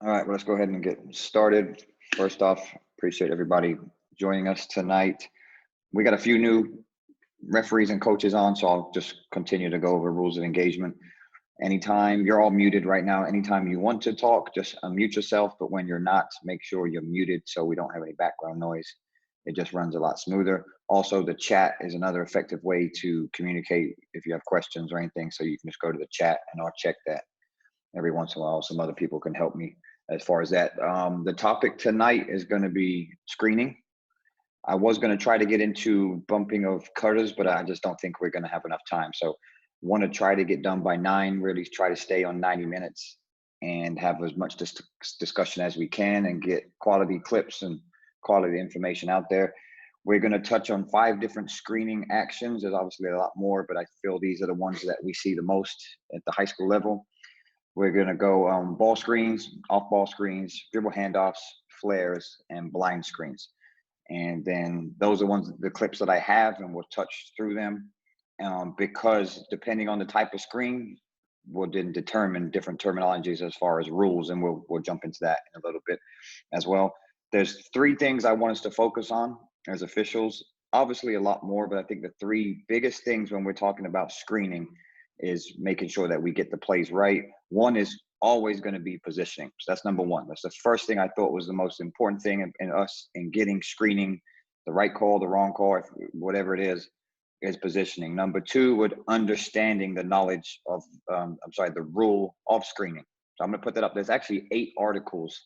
All right, well, let's go ahead and get started. First off, appreciate everybody joining us tonight. We got a few new referees and coaches on, so I'll just continue to go over rules of engagement. Anytime you're all muted right now, anytime you want to talk, just unmute yourself. But when you're not, make sure you're muted so we don't have any background noise. It just runs a lot smoother. Also, the chat is another effective way to communicate if you have questions or anything. So you can just go to the chat and I'll check that every once in a while. Some other people can help me as far as that. The topic tonight is going to be screening. I was going to try to get into bumping of cutters, but I just don't think we're going to have enough time. So want to try to get done by 9, really try to stay on 90 minutes and have as much discussion as we can and get quality clips and quality information out there. We're going to touch on 5 different screening actions. There's obviously a lot more, but I feel these are the ones that we see the most at the high school level. We're going to go ball screens, off ball screens, dribble handoffs, flares, and blind screens. And then those are the clips that I have, and we'll touch through them because depending on the type of screen, we'll then determine different terminologies as far as rules, and we'll jump into that in a little bit as well. There's 3 things I want us to focus on as officials. Obviously a lot more, but I think the 3 biggest things when we're talking about screening is making sure that we get the plays right. One is always going to be positioning. So that's number 1. That's the first thing I thought was the most important thing in us in getting screening, the right call, the wrong call, whatever it is positioning. Number 2 would understanding the knowledge of, the rule of screening. So I'm going to put that up. There's actually 8 articles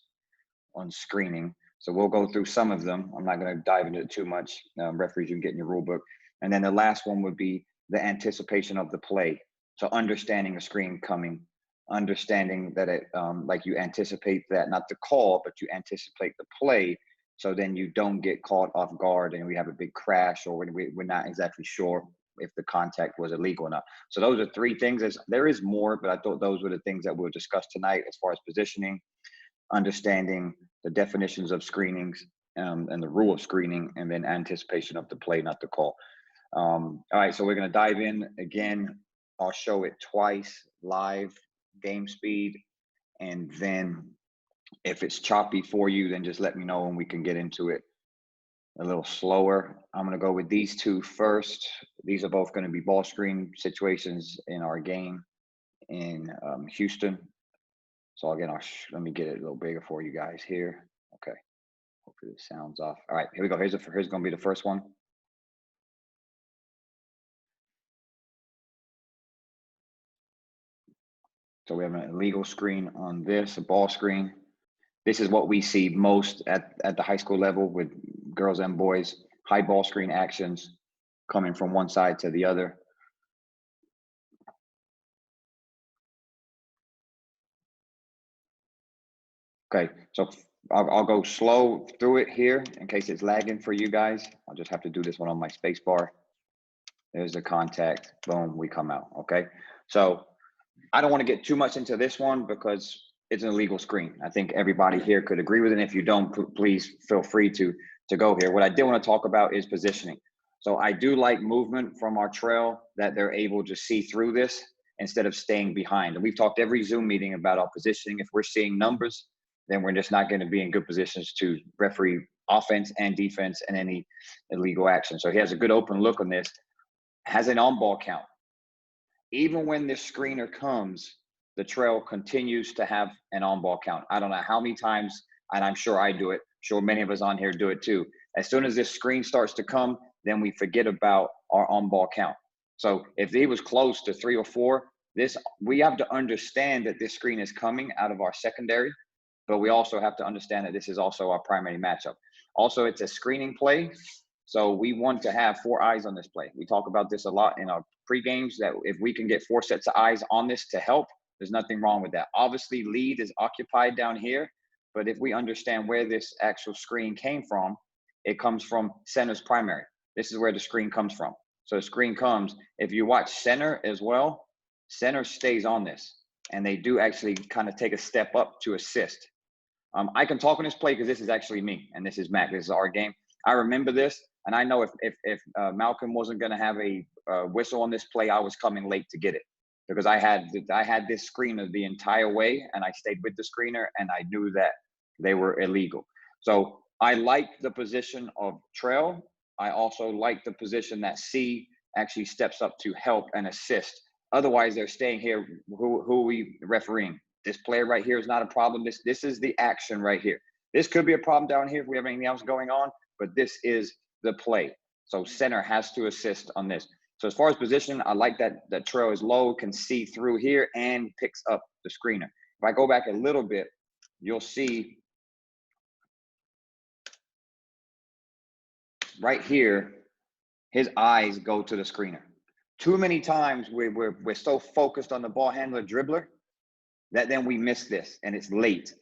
on screening. So we'll go through some of them. I'm not going to dive into it too much. Referees, you can get in your rule book. And then the last one would be the anticipation of the play. So understanding a screen coming, understanding that it, like you anticipate that, not the call, but you anticipate the play. So then you don't get caught off guard and we have a big crash or we're not exactly sure if the contact was illegal or not. So those are 3 things. There is more, but I thought those were the things that we'll discuss tonight as far as positioning, understanding the definitions of screenings and the rule of screening, and then anticipation of the play, not the call. All right, so we're going to dive in again. I'll show it twice live, game speed, and then if it's choppy for you, then just let me know and we can get into it a little slower. I'm going to go with these 2 first. These are both going to be ball screen situations in our game in Houston. So again, let me get it a little bigger for you guys here. Okay, hopefully the sound's off. All right, here we go. Here's going to be the first one. So we have an illegal screen on this, a ball screen. This is what we see most at the high school level with girls and boys, high ball screen actions coming from one side to the other. Okay, so I'll go slow through it here in case it's lagging for you guys. I'll just have to do this one on my space bar. There's the contact, boom, we come out, okay? So I don't want to get too much into this one because it's an illegal screen. I think everybody here could agree with it. And if you don't, please feel free to go here. What I did want to talk about is positioning. So I do like movement from our trail that they're able to see through this instead of staying behind. And we've talked every Zoom meeting about our positioning. If we're seeing numbers, then we're just not going to be in good positions to referee offense and defense and any illegal action. So he has a good open look on this, has an on-ball count. Even when this screener comes, the trail continues to have an on-ball count. I don't know how many times, and I'm sure I do it, sure many of us on here do it too. As soon as this screen starts to come, then we forget about our on-ball count. So if he was close to 3 or 4, we have to understand that this screen is coming out of our secondary, but we also have to understand that this is also our primary matchup. Also, it's a screening play. So we want to have 4 eyes on this play. We talk about this a lot in our pre-games that if we can get 4 sets of eyes on this to help, there's nothing wrong with that. Obviously, lead is occupied down here, but if we understand where this actual screen came from, it comes from center's primary. This is where the screen comes from. So the screen comes, if you watch center as well, center stays on this, and they do actually kind of take a step up to assist. I can talk on this play because this is actually me, and this is Mac. This is our game. I remember this, and I know if Malcolm wasn't going to have a whistle on this play, I was coming late to get it because I had this screener the entire way, and I stayed with the screener, and I knew that they were illegal. So I like the position of trail. I also like the position that C actually steps up to help and assist. Otherwise, they're staying here. Who are we refereeing? This player right here is not a problem. This is the action right here. This could be a problem down here if we have anything else going on, but this is the play. So center has to assist on this. So as far as position, I like that trail is low, can see through here and picks up the screener. If I go back a little bit, you'll see right here, his eyes go to the screener. Too many times we're so focused on the ball handler dribbler that then we miss this and it's late.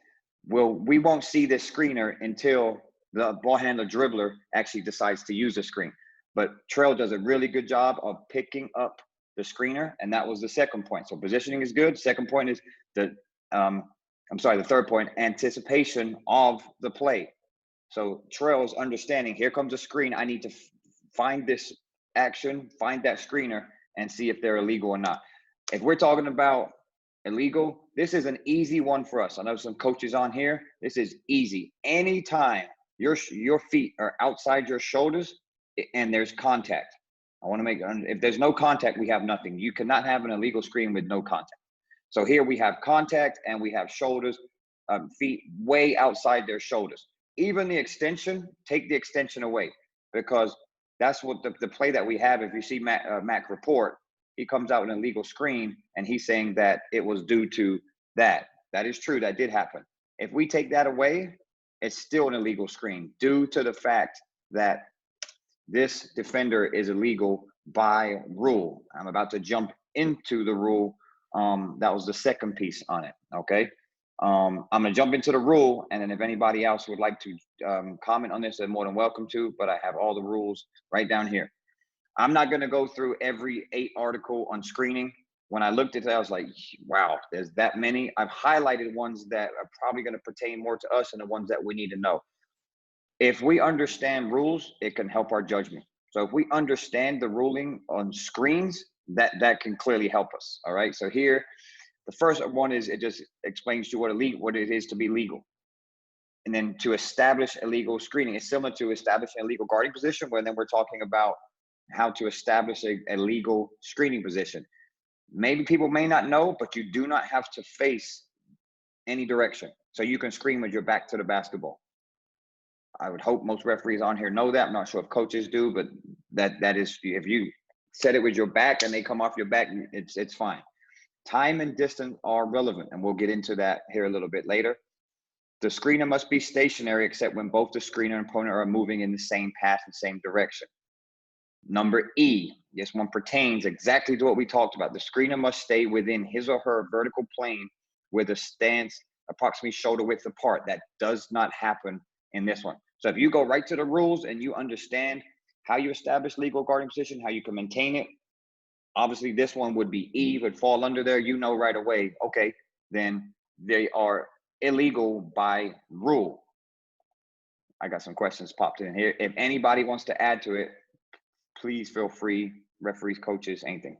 Well, we won't see this screener until the ball handler dribbler actually decides to use the screen. But Trail does a really good job of picking up the screener, and that was the second point. So positioning is good. Second point is the third point, anticipation of the play. So Trail is understanding, here comes a screen. I need to find this action, find that screener, and see if they're illegal or not. If we're talking about illegal, this is an easy one for us. I know some coaches on here. This is easy. Anytime your feet are outside your shoulders and there's contact, I want to make, if there's no contact, we have nothing. You cannot have an illegal screen with no contact. So here we have contact and we have shoulders, feet way outside their shoulders. Even the extension, take the extension away, because that's what the play that we have. If you see Mac report, he comes out with an illegal screen and he's saying that it was due to that. That is true, that did happen. If we take that away, it's still an illegal screen due to the fact that this defender is illegal by rule. I'm about to jump into the rule. That was the second piece on it, okay? I'm gonna jump into the rule, and then if anybody else would like to comment on this, they're more than welcome to, but I have all the rules right down here. I'm not gonna go through every 8 article on screening. When I looked at it, I was like, wow, there's that many. I've highlighted ones that are probably gonna pertain more to us and the ones that we need to know. If we understand rules, it can help our judgment. So if we understand the ruling on screens, that can clearly help us, all right? So here, the first one is, it just explains to you what it is to be legal. And then to establish illegal screening, it's similar to establishing a legal guarding position, where then we're talking about how to establish a legal screening position. Maybe people may not know, but you do not have to face any direction. So you can screen with your back to the basketball. I would hope most referees on here know that. I'm not sure if coaches do, but that is, if you set it with your back and they come off your back, it's fine. Time and distance are relevant, and we'll get into that here a little bit later. The screener must be stationary except when both the screener and opponent are moving in the same path and same direction. Number E, this one pertains exactly to what we talked about. The screener must stay within his or her vertical plane with a stance approximately shoulder width apart. That does not happen in this one. So if you go right to the rules and you understand how you establish legal guarding position, how you can maintain it, obviously this one would be E, would fall under there. You know right away, okay, then they are illegal by rule. I got some questions popped in here. If anybody wants to add to it, please feel free, referees, coaches, anything.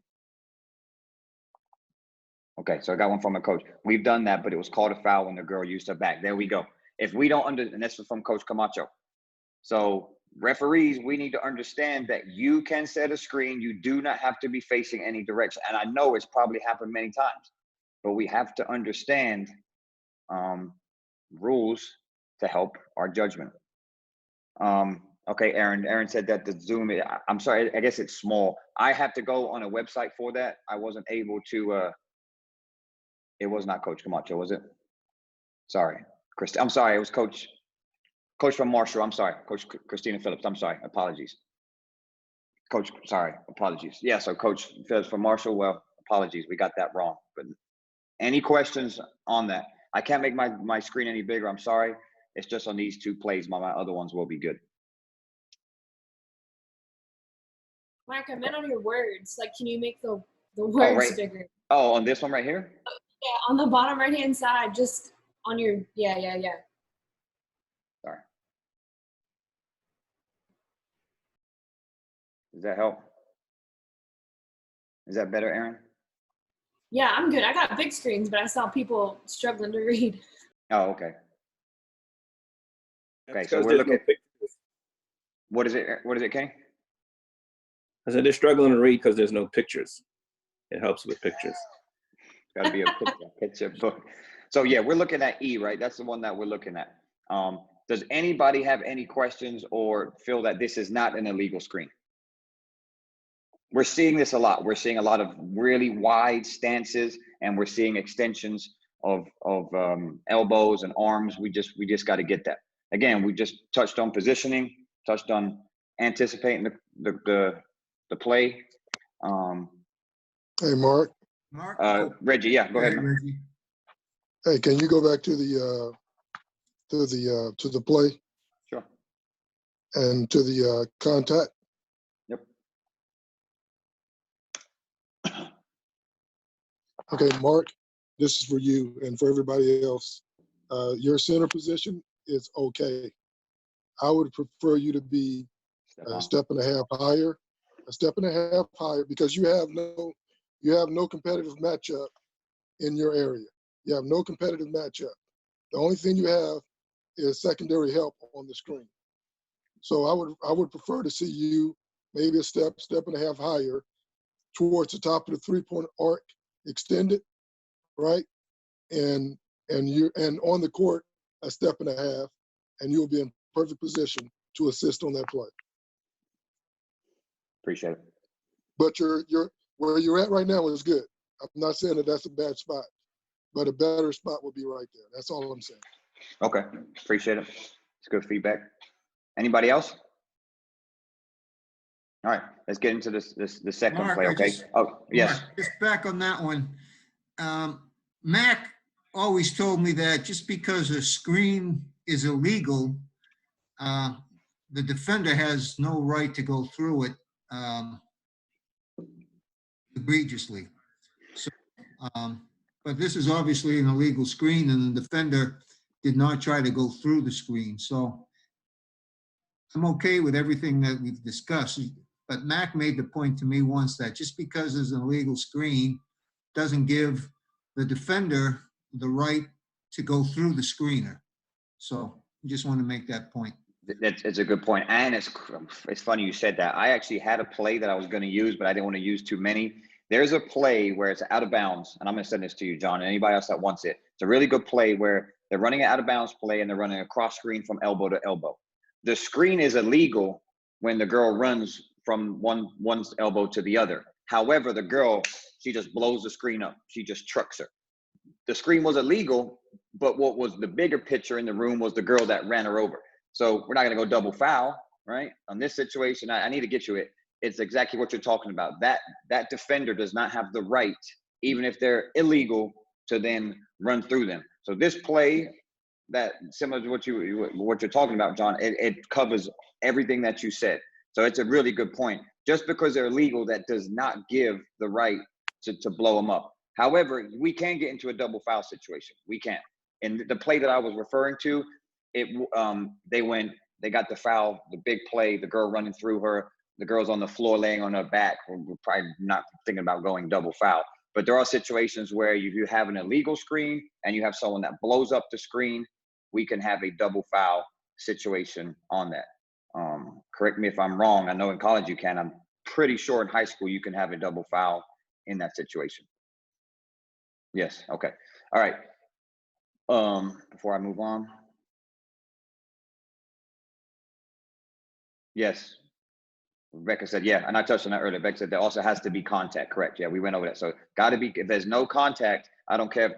Okay, so I got one from a coach. We've done that, but it was called a foul when the girl used her back. There we go. If we don't and this was from Coach Camacho. So referees, we need to understand that you can set a screen. You do not have to be facing any direction. And I know it's probably happened many times, but we have to understand rules to help our judgment. Okay, Aaron said that the Zoom, I'm sorry, I guess it's small. I have to go on a website for that. I wasn't able to, it was not Coach Camacho, was it? Sorry, I'm sorry, it was Coach from Marshall. I'm sorry, Coach Christina Phillips. I'm sorry, apologies. Coach, sorry, apologies. Yeah, so Coach Phillips from Marshall, well, apologies, we got that wrong. But any questions on that? I can't make my screen any bigger, I'm sorry. It's just on these 2 plays. My other ones will be good. Mark, I meant on your words. Like, can you make the words bigger? Oh, on this one right here? Yeah, on the bottom right-hand side, just on your, yeah. Sorry. Does that help? Is that better, Aaron? Yeah, I'm good. I got big screens, but I saw people struggling to read. Oh, okay. That's Okay, so because we're there's no looking, pictures. what is it? What is it, Kenny? I said they're struggling to read because there's no pictures. It helps with pictures. Got to be a picture book. So yeah, we're looking at E, right? That's the one that we're looking at. Does anybody have any questions or feel that this is not an illegal screen? We're seeing this a lot. We're seeing a lot of really wide stances, and we're seeing extensions of elbows and arms. We just got to get that. Again, we just touched on positioning, touched on anticipating the play. Hey, Mark. Reggie, yeah, go ahead, man. Reggie. Hey, can you go back to the play Sure. and to the contact? Yep. Okay, Mark, this is for you and for everybody else. Your center position is okay. I would prefer you to be a step and a half higher, because you have no competitive matchup in your area. You have no competitive matchup. The only thing you have is secondary help on the screen. So I would prefer to see you maybe a step and a half higher towards the top of the 3-point arc, extended, right? And on the court a step and a half, and you'll be in perfect position to assist on that play. Appreciate it. But you're where you're at right now is good. I'm not saying that that's a bad spot, but a better spot would be right there. That's all I'm saying. Okay, appreciate it. It's good feedback. Anybody else? All right, let's get into the second Mark, play. Okay. Yes. Mark, just back on that one. Mac always told me that just because a screen is illegal, the defender has no right to go through it egregiously. So, but this is obviously an illegal screen, and the defender did not try to go through the screen. So I'm okay with everything that we've discussed. But Mac made the point to me once that just because there's an illegal screen doesn't give the defender the right to go through the screener. So I just want to make that point. It's a good point. And it's funny you said that. I actually had a play that I was going to use, but I didn't want to use too many. There's a play where it's out of bounds, and I'm going to send this to you, John, and anybody else that wants it. It's a really good play where they're running an out of bounds play and they're running a cross screen from elbow to elbow. The screen is illegal when the girl runs from one's elbow to the other. However, the girl, she just blows the screen up. She just trucks her. The screen was illegal, but what was the bigger picture in the room was the girl that ran her over. So we're not going to go double foul, right? On this situation, I need to get you it. It's exactly what you're talking about. That defender does not have the right, even if they're illegal, to then run through them. So this play, that similar to what you're talking about, John, it covers everything that you said. So it's a really good point. Just because they're illegal, that does not give the right to blow them up. However, we can get into a double foul situation. We can. And the play that I was referring to, they got the foul, the big play, the girl running through her, the girl's on the floor laying on her back. We're probably not thinking about going double foul. But there are situations where you have an illegal screen and you have someone that blows up the screen, we can have a double foul situation on that. Correct me if I'm wrong. I know in college you can. I'm pretty sure in high school you can have a double foul in that situation. Yes. Okay. All right. Before I move on. Yes. Rebecca said, yeah, and I touched on that earlier. Rebecca said there also has to be contact. Correct. Yeah, we went over that. So got to be. If there's no contact, I don't care if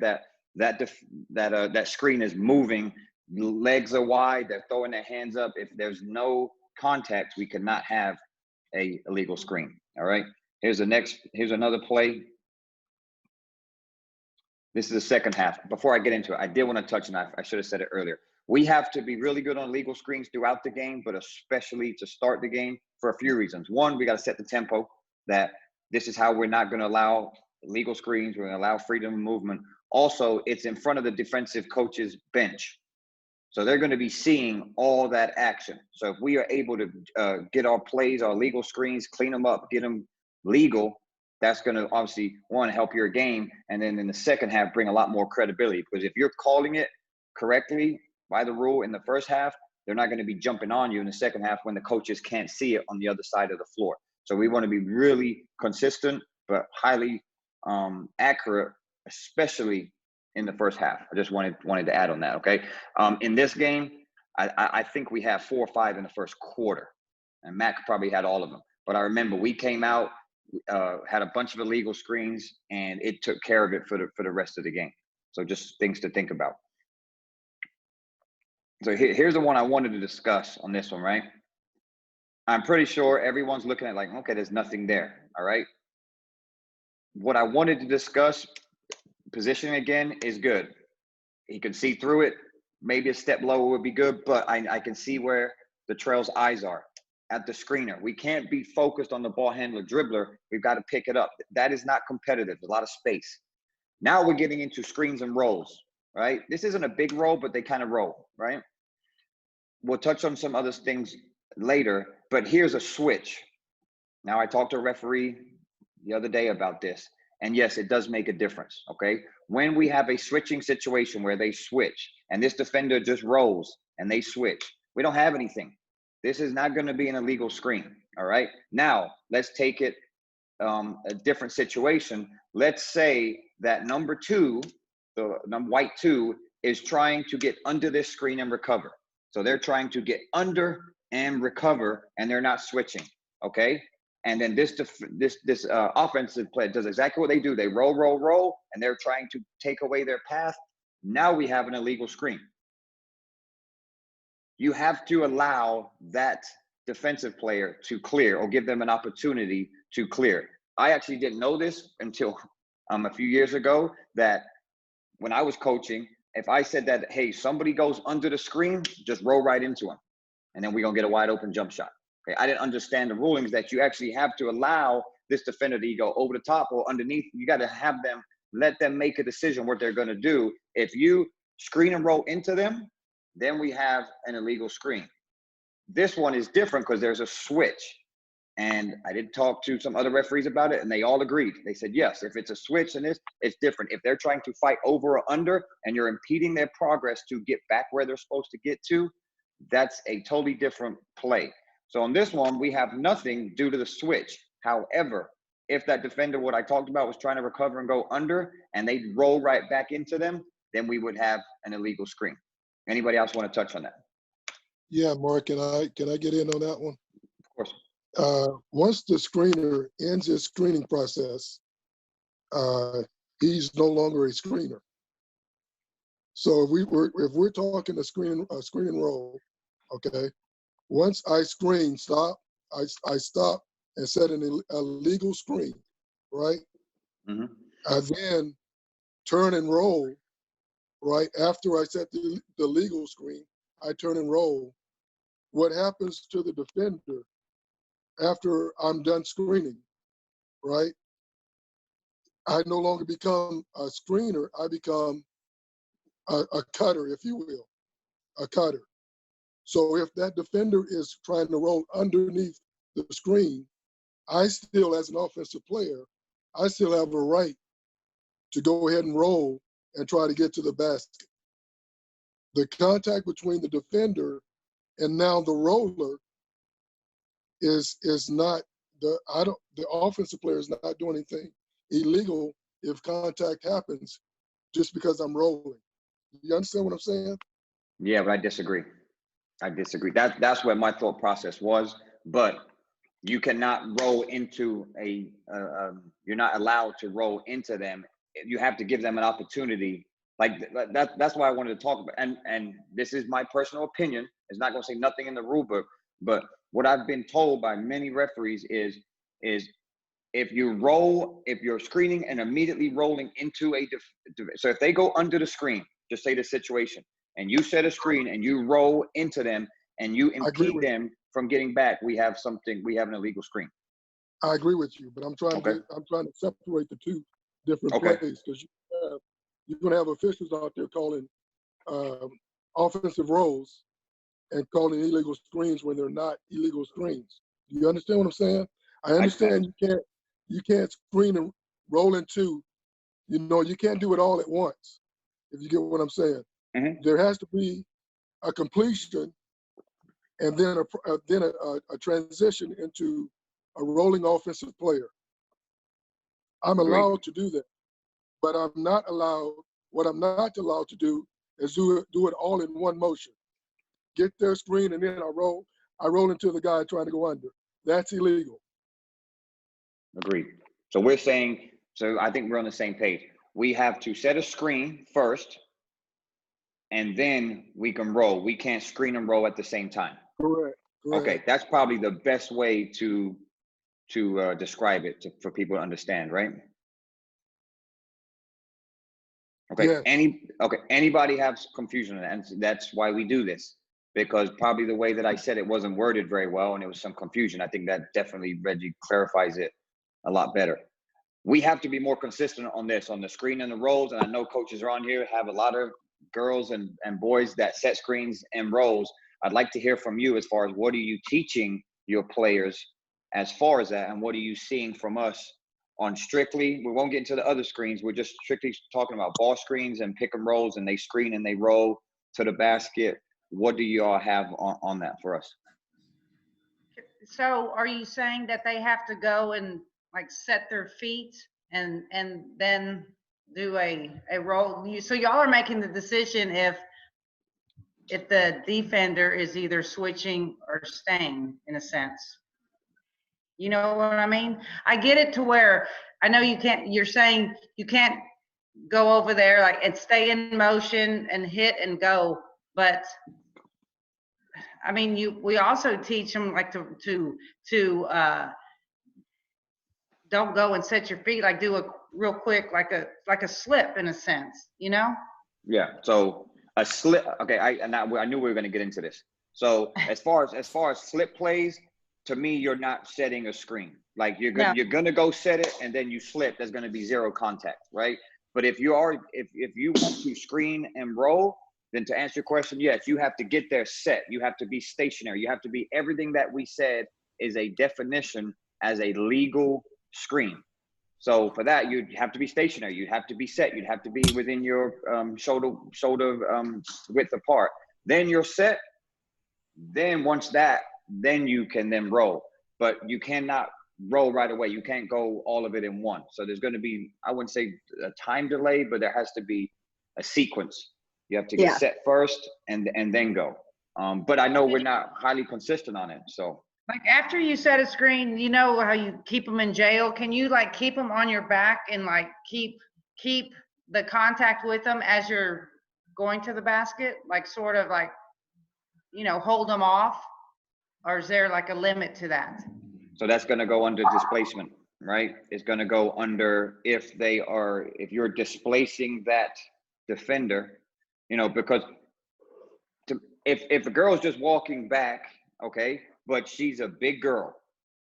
that screen is moving, legs are wide, they're throwing their hands up. If there's no contact, we cannot have a illegal screen. All right. Here's another play. This is the second half. Before I get into it, I did want to touch, and I should have said it earlier. We have to be really good on legal screens throughout the game, but especially to start the game for a few reasons. One, we got to set the tempo that this is how we're not going to allow legal screens. We're going to allow freedom of movement. Also, it's in front of the defensive coach's bench. So they're going to be seeing all that action. So if we are able to get our plays, our legal screens, clean them up, get them legal, that's going to obviously, one, help your game, and then in the second half bring a lot more credibility, because if you're calling it correctly by the rule in the first half, they're not going to be jumping on you in the second half when the coaches can't see it on the other side of the floor. So we want to be really consistent but highly accurate, especially in the first half. I just wanted to add on that. Okay, in this game, I think we have 4 or 5 in the first quarter, and Mac probably had all of them. But I remember we came out, had a bunch of illegal screens, and it took care of it for the rest of the game. So just things to think about. So here's the one I wanted to discuss on this one, right? I'm pretty sure everyone's looking at like, okay, there's nothing there, all right? What I wanted to discuss, positioning again, is good. He can see through it. Maybe a step lower would be good, but I can see where the trail's eyes are at the screener. We can't be focused on the ball handler dribbler. We've got to pick it up. That is not competitive. There's a lot of space. Now we're getting into screens and rolls, right? This isn't a big roll, but they kind of roll, right? We'll touch on some other things later, but here's a switch. Now, I talked to a referee the other day about this, and yes, it does make a difference, okay? When we have a switching situation where they switch, and this defender just rolls, and they switch, we don't have anything. This is not gonna be an illegal screen, all right? Now, let's take it a different situation. Let's say that number 2, the white 2, is trying to get under this screen and recover. So they're trying to get under and recover, and they're not switching, okay? And then this offensive play does exactly what they do. They roll, and they're trying to take away their path. Now we have an illegal screen. You have to allow that defensive player to clear, or give them an opportunity to clear. I actually didn't know this until a few years ago, that when I was coaching, if I said that, hey, somebody goes under the screen, just roll right into them, and then we're going to get a wide open jump shot. Okay, I didn't understand the rulings that you actually have to allow this defender to go over the top or underneath. You got to have them, let them make a decision what they're going to do. If you screen and roll into them, then we have an illegal screen. This one is different because there's a switch. And I did talk to some other referees about it, and they all agreed. They said, yes, if it's a switch and this, it's different. If they're trying to fight over or under and you're impeding their progress to get back where they're supposed to get to, that's a totally different play. So on this one, we have nothing due to the switch. However, if that defender, what I talked about, was trying to recover and go under, and they roll right back into them, then we would have an illegal screen. Anybody else want to touch on that? Yeah, Mark, can I get in on that one? Of course. Once the screener ends his screening process, he's no longer a screener. So if we're talking a screen and roll, okay. Once I stop, I stop and set an illegal screen, right? Mm-hmm. I then turn and roll, right? After I set the legal screen, I turn and roll. What happens to the defender after I'm done screening, right? I no longer become a screener. I become a cutter, if you will, a cutter. So if that defender is trying to roll underneath the screen, I still, as an offensive player, I still have a right to go ahead and roll and try to get to the basket. The contact between the defender and now the roller is not the offensive player is not doing anything illegal if contact happens just because I'm rolling. You understand what I'm saying? Yeah, but I disagree. That's what my thought process was. But you cannot roll into you're not allowed to roll into them. You have to give them an opportunity. Like that's why I wanted to talk about. And this is my personal opinion. It's not going to say nothing in the rule book. But what I've been told by many referees is if you're screening and immediately rolling into so if they go under the screen, just say the situation, and you set a screen and you roll into them and you impede them from getting back, we have an illegal screen. I agree with you, but I'm trying to separate the two different plays, because you're going to have officials out there calling offensive rolls and calling illegal screens when they're not illegal screens. Do you understand what I'm saying? I understand you can't screen and roll into, you can't do it all at once, if you get what I'm saying. Mhm. There has to be a completion and then a transition into a rolling offensive player. I'm Agreed. allowed to do that, but what I'm not allowed to do is do it all in one motion. Get their screen and then I roll into the guy trying to go under. That's illegal. Agreed. So we're saying, so I think we're on the same page. We have to set a screen first, and then we can roll. We can't screen and roll at the same time. Correct. Okay, that's probably the best way to describe it for people to understand, right? Okay. Yes. Anybody have confusion on that? And that's why we do this, because probably the way that I said it wasn't worded very well, and it was some confusion. I think that definitely Reggie clarifies it a lot better. We have to be more consistent on this, on the screen and the rolls. And I know coaches are on here, have a lot of girls and boys that set screens and rolls. I'd like to hear from you as far as what are you teaching your players as far as that, and what are you seeing from us on strictly, we won't get into the other screens, we're just strictly talking about ball screens and pick and rolls, and they screen and they roll to the basket. What do you all have on that for us? So are you saying that they have to go and like set their feet and then do a roll? So y'all are making the decision if the defender is either switching or staying, in a sense. You know what I mean? I get it to where I know you're saying you can't go over there like and stay in motion and hit and go, but I mean, we also teach them like to don't go and set your feet, like do a real quick, like a slip in a sense, Yeah. So a slip. Okay. I knew we were going to get into this. So as far as slip plays, to me, you're not setting a screen. Like you're going to go set it and then you slip. There's going to be zero contact, right? But if you want to screen and roll, then to answer your question, yes, you have to get there set. You have to be stationary. You have to be everything that we said is a definition as a legal screen. So for that, you'd have to be stationary. You'd have to be set. You'd have to be within your shoulder width apart. Then you're set. Then then you can then roll. But you cannot roll right away. You can't go all of it in one. So there's going to be, I wouldn't say a time delay, but there has to be a sequence. You have to get set first and then go. But I know we're not highly consistent on it. So like after you set a screen, you know how you keep them in jail. Can you like keep them on your back and like keep the contact with them as you're going to the basket? Like sort of like, hold them off? Or is there like a limit to that? So that's going to go under displacement, right? It's going to go under if you're displacing that defender, because if a girl is just walking back, okay, but she's a big girl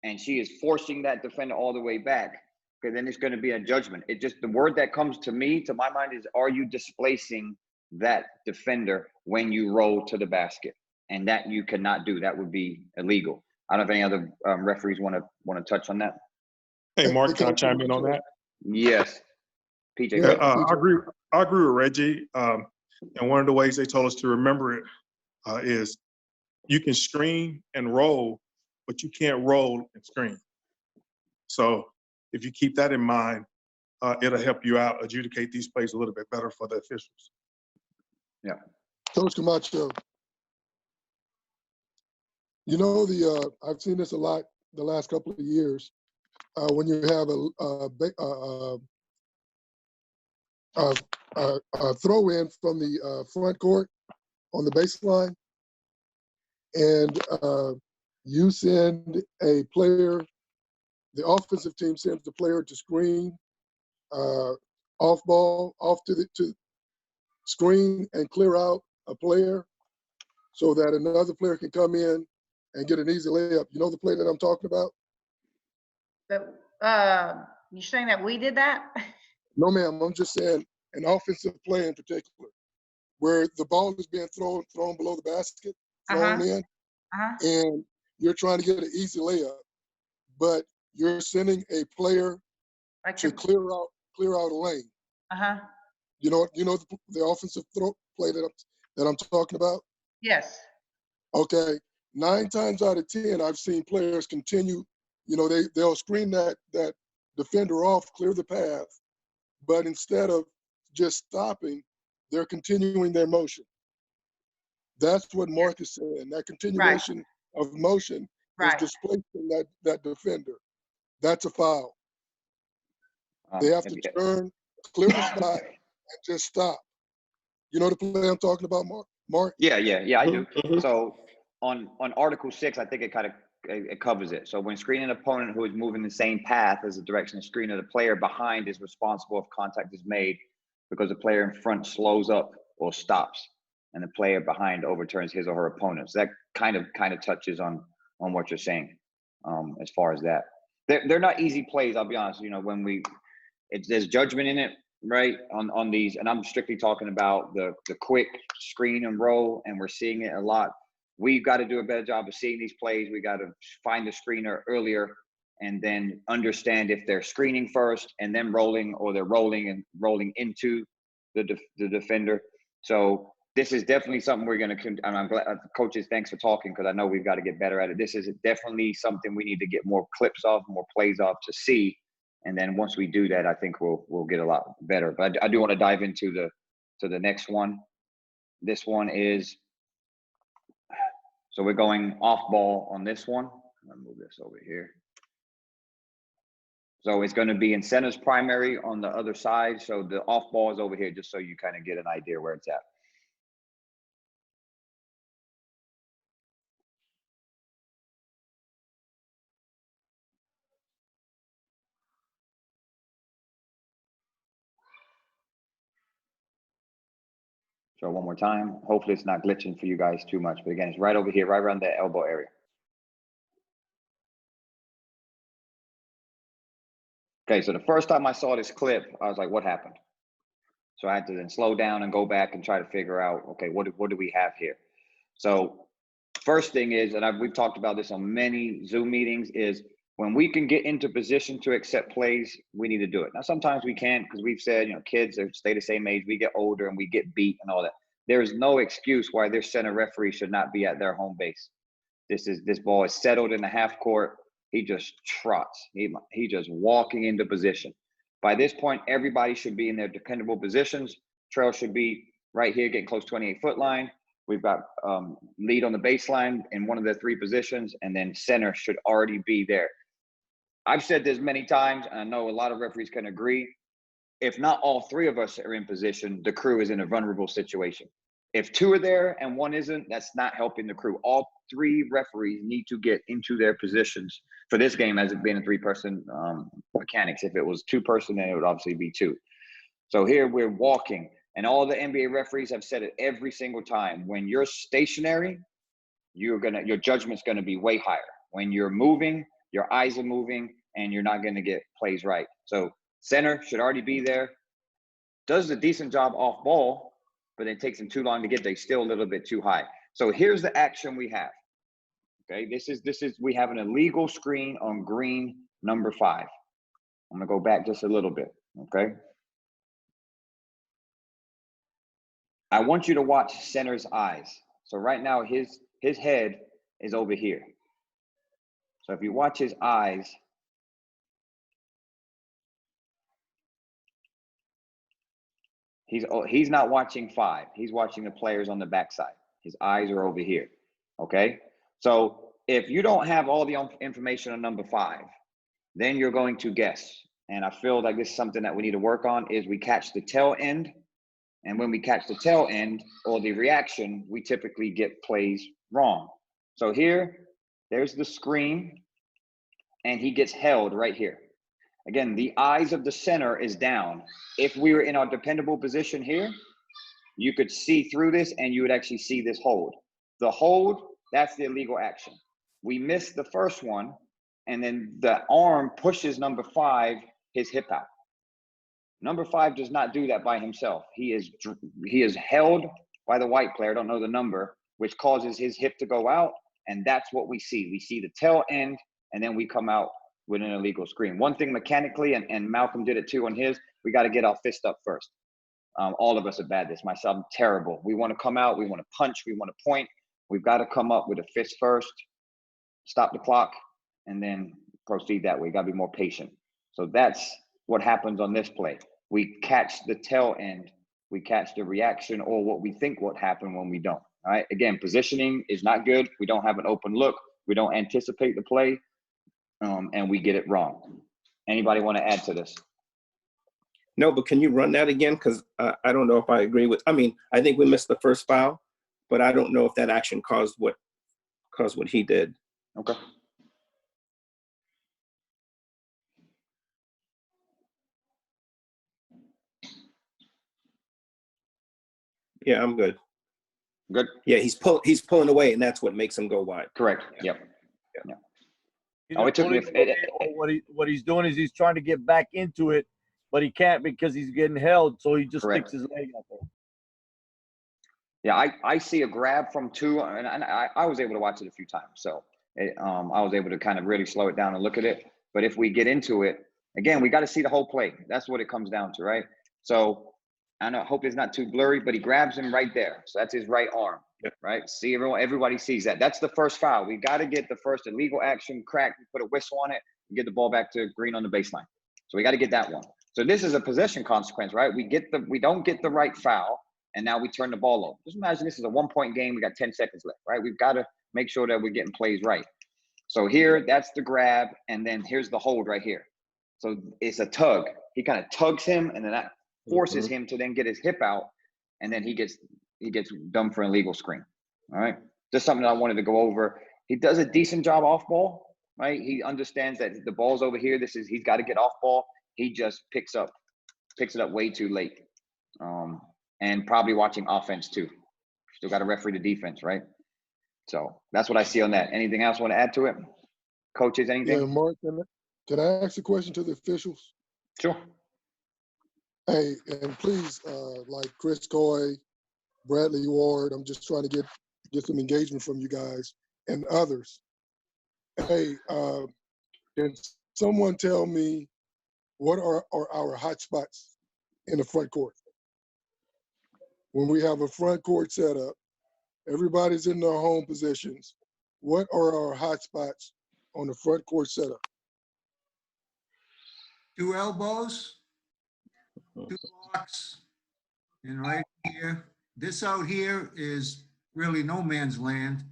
and she is forcing that defender all the way back, okay, then it's going to be a judgment. The word that comes to my mind is, are you displacing that defender when you roll to the basket? And that you cannot do. That would be illegal. I don't know if any other referees want to touch on that. Hey, Mark, can I chime in on that? Yes. PJ. Yeah, I agree with Reggie. And one of the ways they told us to remember it is you can screen and roll, but you can't roll and screen. So if you keep that in mind, it'll help you out adjudicate these plays a little bit better for the officials. Yeah. Coach Camacho, I've seen this a lot the last couple of years. When you have a throw in from the front court on the baseline, and you send a player, the offensive team sends the player to screen, off to screen and clear out a player so that another player can come in and get an easy layup. You know the play that I'm talking about? You're saying that we did that? No, ma'am. I'm just saying an offensive play in particular, where the ball is being thrown below the basket, thrown in, and you're trying to get an easy layup, but you're sending a player Like to the, clear out a lane. uh-huh, You know the offensive play that I'm talking about? yes, Okay. 9 times out of 10, I've seen players continue, they'll screen that defender off, clear the path, but instead of just stopping, they're continuing their motion. That's what Mark is saying. That continuation of motion is right. displacing that defender. That's a foul. They have to turn, clear the spot, and just stop. You know the play I'm talking about, Mark? Yeah, I do. Mhm. So on Article 6, I think it covers it. So when screening an opponent who is moving the same path as the direction of screen of the player behind is responsible if contact is made because the player in front slows up or stops and the player behind overturns his or her opponent. So that kind of touches on what you're saying as far as that. They're not easy plays, I'll be honest. When there's judgment in it, right? On these, and I'm strictly talking about the quick screen and roll, and we're seeing it a lot. We've got to do a better job of seeing these plays. We got to find the screener earlier and then understand if they're screening first and then rolling, or they're rolling into the defender. So this is definitely something we're going to, and I'm glad, coaches, thanks for talking, because I know we've got to get better at it. This is definitely something we need to get more clips of, more plays of to see. And then once we do that, I think we'll get a lot better. But I do want to dive into the next one. This one is, so we're going off ball on this one. I'll move this over here. So it's going to be in center's primary on the other side. So the off ball is over here, just so you kind of get an idea where it's at. So one more time. Hopefully it's not glitching for you guys too much. But again, it's right over here, right around the elbow area. Okay, so the first time I saw this clip, I was like, what happened? So I had to then slow down and go back and try to figure out, okay, what do we have here? So first thing is, and we've talked about this on many Zoom meetings, is when we can get into position to accept plays, we need to do it. Now, sometimes we can't, because we've said, kids stay the same age, we get older and we get beat and all that. There is no excuse why their center referee should not be at their home base. This ball is settled in the half court. He just trots. He just walking into position. By this point, everybody should be in their dependable positions. Trail should be right here, getting close to 28-foot line. We've got lead on the baseline in one of the 3 positions, and then center should already be there. I've said this many times, and I know a lot of referees can agree. If not all 3 of us are in position, the crew is in a vulnerable situation. If 2 are there and 1 isn't, that's not helping the crew. All 3 referees need to get into their positions for this game, as it being a 3-person mechanics. If it was 2-person, then it would obviously be 2. So here we're walking, and all the NBA referees have said it every single time. When you're stationary, your judgment's gonna be way higher. When you're moving, your eyes are moving, and you're not gonna get plays right. So center should already be there. Does a decent job off ball, but it takes them too long to get there. Still a little bit too high. So here's the action we have. Okay, this is we have an illegal screen on green number 5. I'm gonna go back just a little bit. Okay. I want you to watch center's eyes. So right now his head is over here. So if you watch his eyes, he's not watching 5. He's watching the players on the backside. His eyes are over here. Okay. So if you don't have all the information on number 5, then you're going to guess. And I feel like this is something that we need to work on, is we catch the tail end. And when we catch the tail end or the reaction, we typically get plays wrong. So there's the screen, and he gets held right here. Again, the eyes of the center is down. If we were in our dependable position here, you could see through this and you would actually see this hold. The hold, that's the illegal action. We missed the first one, and then the arm pushes number 5, his hip out. Number 5 does not do that by himself. He is held by the white player, don't know the number, which causes his hip to go out, and that's what we see. We see the tail end, and then we come out with an illegal screen. One thing mechanically, and Malcolm did it too on his, we got to get our fist up first. All of us are bad at this. Myself, I'm terrible. We want to come out, we want to punch, we want to point. We've got to come up with a fist first, stop the clock, and then proceed that way. You got to be more patient. So that's what happens on this play. We catch the tail end, we catch the reaction or what we think would happen when we don't. All right. Again, positioning is not good. We don't have an open look. We don't anticipate the play, and we get it wrong. Anybody want to add to this? No, but can you run that again? Because I don't know if I agree with. I mean, I think we missed the first foul, but I don't know if that action caused what he did. Okay. Yeah, I'm good. Good. Yeah, he's pulling away, and that's what makes him go wide. Correct. Yep. Oh, it took me. What he's doing is he's trying to get back into it, but he can't because he's getting held. So he just Correct. sticks his leg out there. Yeah, I see a grab from two, and I was able to watch it a few times. So I was able to kind of really slow it down and look at it. But if we get into it, again, we got to see the whole play. That's what it comes down to, right? So I hope it's not too blurry, but he grabs him right there. So that's his right arm, right? See, everybody sees that. That's the first foul. We got to get the first illegal action, crack, put a whistle on it, and get the ball back to Green on the baseline. So we got to get that one. So this is a possession consequence, right? We don't get the right foul, and now we turn the ball over. Just imagine this is a 1-point game. We got 10 seconds left, right? We've got to make sure that we're getting plays right. So here, that's the grab, and then here's the hold right here. So it's a tug. He kind of tugs him, and then that forces him to then get his hip out, and then he gets done for an illegal screen. All right, just something that I wanted to go over. He does a decent job off ball, right? He understands that the ball's over here. He's got to get off ball. He just picks it up way too late, and probably watching offense too. Still got to referee the defense, right? So that's what I see on that. Anything else want to add to it, coaches? Anything? Yeah, Mark, can I ask a question to the officials? Sure. Hey, and please, like Chris Coy, Bradley Ward, I'm just trying to get some engagement from you guys and others. Hey, can someone tell me what are our hot spots in the front court? When we have a front court set up, everybody's in their home positions. What are our hot spots on the front court setup? 2 elbows, 2 blocks, and right here. This out here is really no man's land,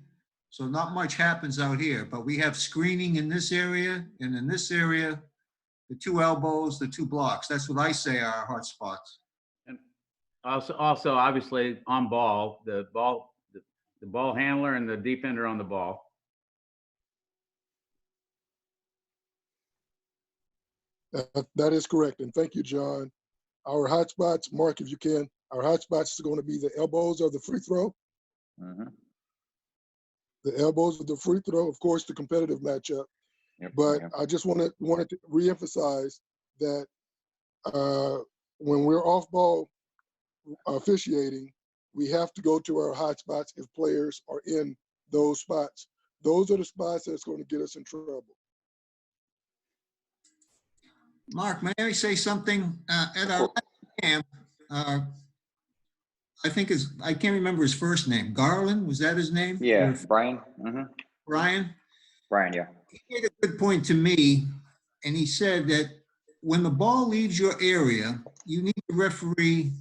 so not much happens out here. But we have screening in this area, and in this area, the 2 elbows, the 2 blocks. That's what I say are our hot spots. And also obviously on ball, the ball handler and the defender on the ball. That is correct, and thank you, John. Our hot spots, Mark, if you can, our hot spots are going to be the elbows of the free throw. Mm-hmm. The elbows of the free throw, of course, the competitive matchup. Yep. But I just wanted to reemphasize that when we're off ball officiating, we have to go to our hot spots if players are in those spots. Those are the spots that's going to get us in trouble. Mark, may I say something? At our camp, I can't remember his first name. Garland, was that his name? Yeah, Brian. Mm-hmm. Brian? Brian, yeah. He made a good point to me, and he said that when the ball leaves your area, you need to referee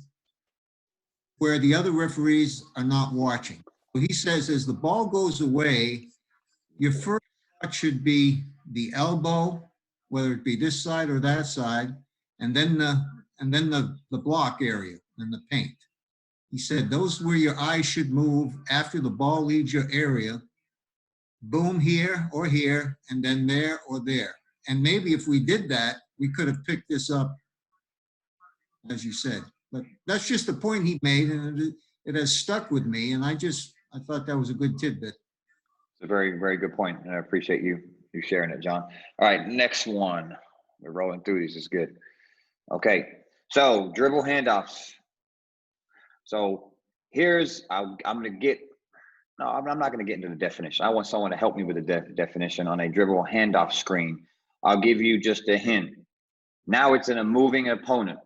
where the other referees are not watching. So he says as the ball goes away, your first shot should be the elbow, whether it be this side or that side, and then the block area and the paint. He said those where your eyes should move after the ball leaves your area. Boom, here or here, and then there or there. And maybe if we did that, we could have picked this up, as you said. But that's just the point he made, and it has stuck with me. And I thought that was a good tidbit. It's a very, very good point, and I appreciate you sharing it, John. All right, next one. We're rolling through these. Is good. Okay, so dribble handoffs. So here's I'm not going to get into the definition. I want someone to help me with the definition on a dribble handoff screen. I'll give you just a hint. Now it's in a moving opponent.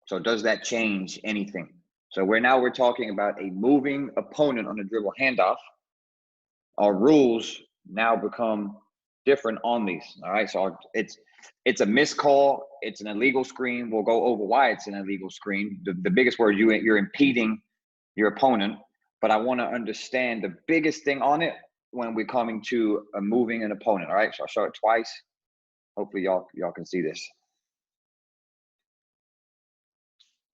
So does that change anything? So we're talking about a moving opponent on a dribble handoff. Our rules now become different on these. All right. So it's a miscall. It's an illegal screen. We'll go over why it's an illegal screen. The biggest word, you're impeding your opponent. But I want to understand the biggest thing on it when we're coming to a moving an opponent. All right. So I'll show it twice. Hopefully y'all can see this.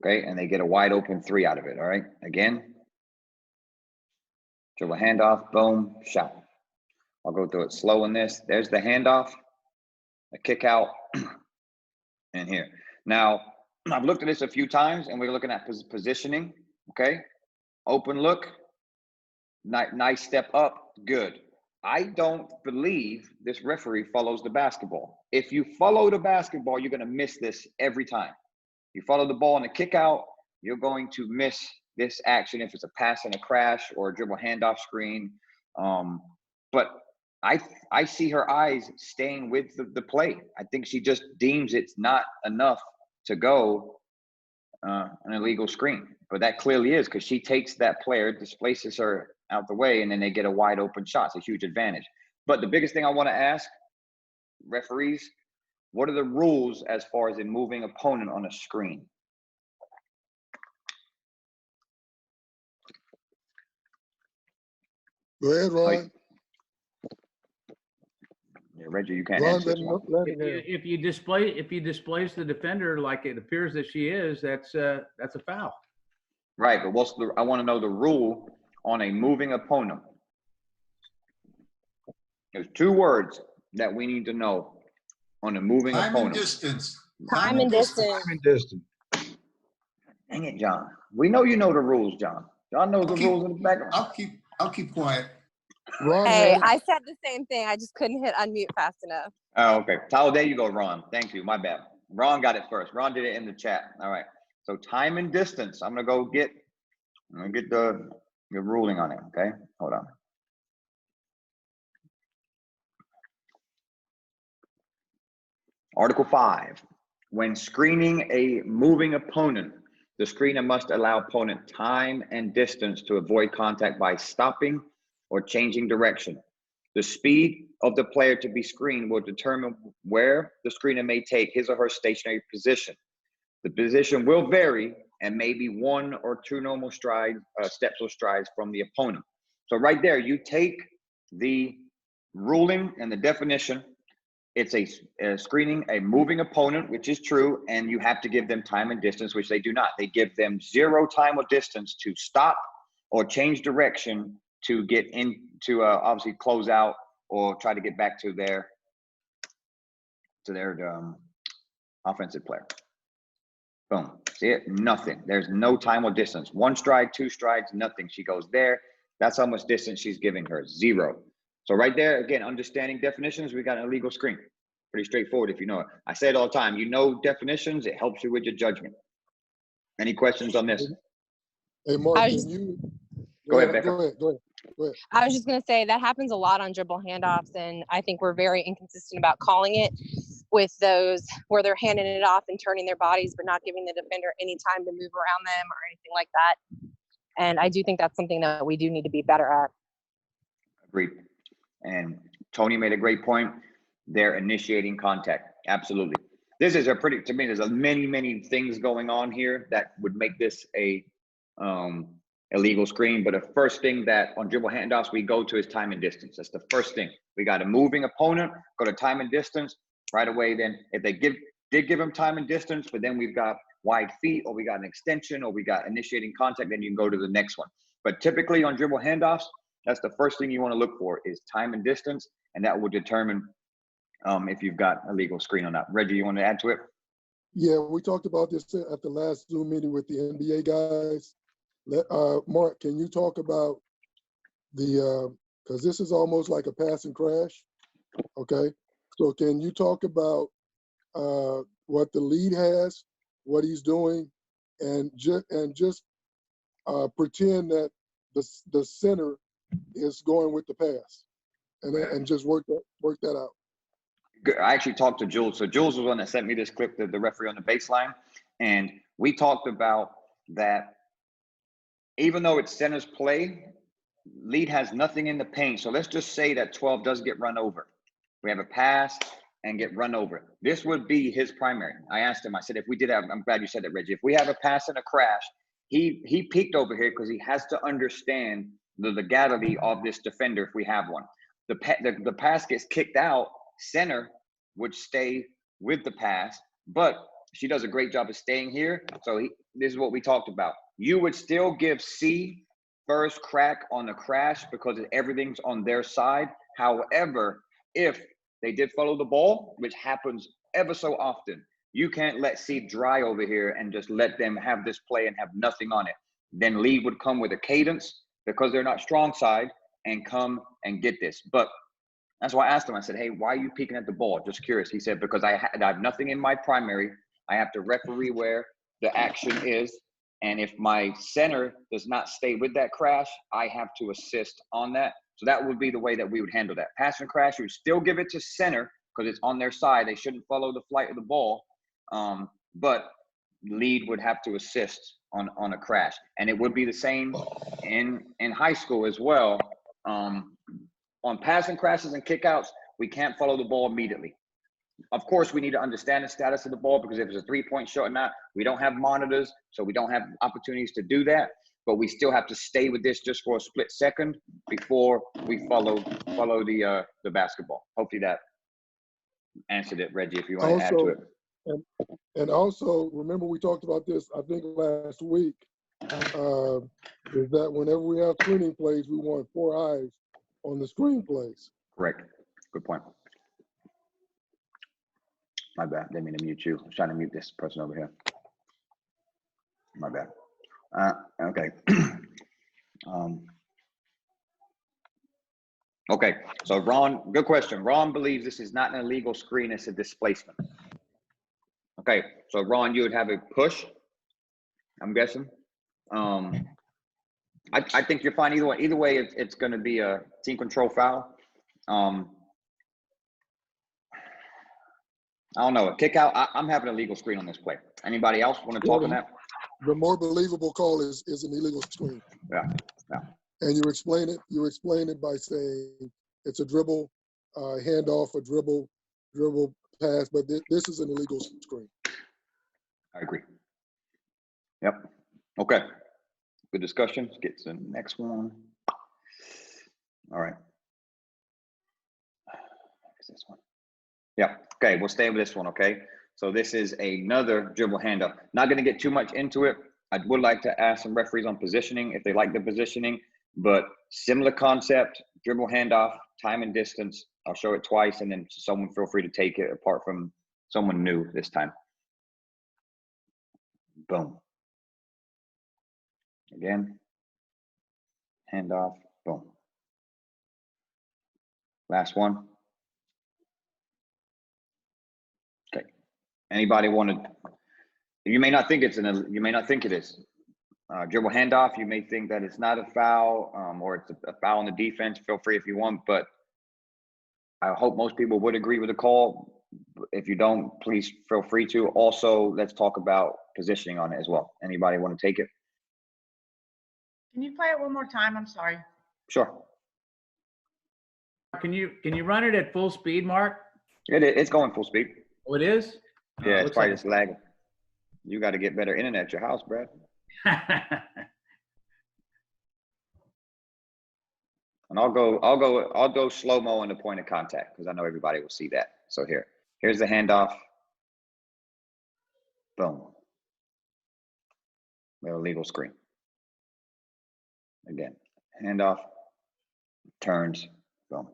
Okay, and they get a wide open 3 out of it. All right, again, dribble handoff, boom, shot. I'll go through it slow in this. There's the handoff, the kick out, and here. Now, I've looked at this a few times, and we're looking at positioning. Okay, open look, nice step up, good. I don't believe this referee follows the basketball. If you follow the basketball, you're going to miss this every time. You follow the ball in the kick out, you're going to miss this action if it's a pass and a crash or a dribble handoff screen. But I see her eyes staying with the play. I think she just deems it's not enough to go an illegal screen. But that clearly is, because she takes that player, displaces her out the way, and then they get a wide open shot. It's a huge advantage. But the biggest thing I want to ask referees, what are the rules as far as a moving opponent on a screen? Go ahead, Ron. Yeah, Reggie, you can't Ron, answer this one. If you displace the defender like it appears that she is, that's a foul. Right, but I want to know the rule on a moving opponent. There's 2 words that we need to know on a moving Time and opponent. distance. Time and distance. Time and distance. Dang it, John. We know you know the rules, John. John knows the rules in the background. I'll keep quiet. Ron Hey, had it. I said the same thing. I just couldn't hit unmute fast enough. Oh, okay. Tyler, there you go, Ron. Thank you. My bad. Ron got it first. Ron did it in the chat. All right. So time and distance. I'm gonna get the ruling on it. Okay. Hold on. Article 5. When screening a moving opponent, the screener must allow opponent time and distance to avoid contact by stopping or changing direction. The speed of the player to be screened will determine where the screener may take his or her stationary position. The position will vary and may be 1 or 2 normal steps or strides from the opponent. So right there, you take the ruling and the definition. It's a screening a moving opponent, which is true, and you have to give them time and distance, which they do not. They give them 0 time or distance to stop or change direction to get into obviously close out or try to get back to their offensive player. Boom. See it? Nothing. There's no time or distance. 1 stride, 2 strides, nothing. She goes there. That's how much distance she's giving her. 0. So right there, again, understanding definitions, we got an illegal screen. Pretty straightforward if you know it. I say it all the time. You know definitions, it helps you with your judgment. Any questions on this? Hey, Mark, I can was- you? Go ahead, Becca. Go ahead. I was just going to say that happens a lot on dribble handoffs, and I think we're very inconsistent about calling it with those where they're handing it off and turning their bodies, but not giving the defender any time to move around them or anything like that. And I do think that's something that we do need to be better at. Agreed. And Tony made a great point. They're initiating contact. Absolutely. This is to me, there's many things going on here that would make this a illegal screen. But the first thing that on dribble handoffs we go to is time and distance. That's the first thing. We got a moving opponent, go to time and distance right away. Then if they did give them time and distance, but then we've got wide feet, or we got an extension, or we got initiating contact, then you can go to the next one. But typically on dribble handoffs, that's the first thing you want to look for is time and distance, and that will determine if you've got a legal screen or not. Reggie, you want to add to it? Yeah, we talked about this at the last Zoom meeting with the NBA guys. Mark, can you talk about because this is almost like a pass and crash, okay? So can you talk about what the lead has, what he's doing, and just pretend that the center is going with the pass, and just work that out. I actually talked to Jules. So Jules was the one that sent me this clip, the referee on the baseline. And we talked about that even though it's center's play, lead has nothing in the paint. So let's just say that 12 does get run over. We have a pass and get run over. This would be his primary. I asked him, I said, if we did have, I'm glad you said that, Reggie. If we have a pass and a crash, he peeked over here because he has to understand the legality of this defender if we have one. The pass gets kicked out, center would stay with the pass, but she does a great job of staying here. So this is what we talked about. You would still give C first crack on the crash because everything's on their side. However, if they did follow the ball, which happens ever so often, you can't let C dry over here and just let them have this play and have nothing on it. Then lead would come with a cadence because they're not strong side and come and get this. But that's why I asked him, I said, hey, why are you peeking at the ball? Just curious. He said, because I have nothing in my primary. I have to referee where the action is. And if my center does not stay with that crash, I have to assist on that. So that would be the way that we would handle that. Pass and crash, you would still give it to center because it's on their side. They shouldn't follow the flight of the ball. But lead would have to assist on a crash. And it would be the same in high school as well. On passing crashes and kickouts, we can't follow the ball immediately. Of course, we need to understand the status of the ball because if it's a three-point shot or not, we don't have monitors, so we don't have opportunities to do that. But we still have to stay with this just for a split second before we follow the basketball. Hopefully that answered it, Reggie, if you want to add to it. And also, remember we talked about this, I think last week, is that whenever we have screening plays, we want 4 eyes on the screen plays. Correct. Good point. My bad. Didn't mean to mute you. I was trying to mute this person over here. My bad. Okay. Okay. So Ron, good question. Ron believes this is not an illegal screen. It's a displacement. Okay. So Ron, you would have a push, I'm guessing. I think you're fine either way. Either way, it's going to be a team control foul. I don't know, a kick out. I'm having a legal screen on this play. Anybody else want to talk on that? The more believable call is an illegal screen. Yeah. And you explain it by saying it's a dribble, handoff, a dribble pass, but this is an illegal screen. I agree. Yep. Okay. Good discussion. Let's get to the next one. All right. What's this one? Yeah. Okay. We'll stay with this one. Okay. So this is another dribble handoff. Not going to get too much into it. I would like to ask some referees on positioning if they like the positioning, but similar concept, dribble handoff, time and distance. I'll show it twice and then someone feel free to take it apart from someone new this time. Boom. Again. Handoff. Boom. Last one. Okay. Anybody want to? You may not think it's you may not think it is. Dribble handoff. You may think that it's not a foul, or it's a foul on the defense. Feel free if you want, but I hope most people would agree with the call. If you don't, please feel free to. Also, let's talk about positioning on it as well. Anybody want to take it? Can you play it one more time? I'm sorry. Sure. Can you run it at full speed, Mark? It's going full speed. Oh, it is? Yeah, it's looks probably like just lagging. You got to get better internet at your house, Brad. And I'll go slow-mo on the point of contact because I know everybody will see that. So here's the handoff. Boom. We have a legal screen. Again, handoff, turns, boom.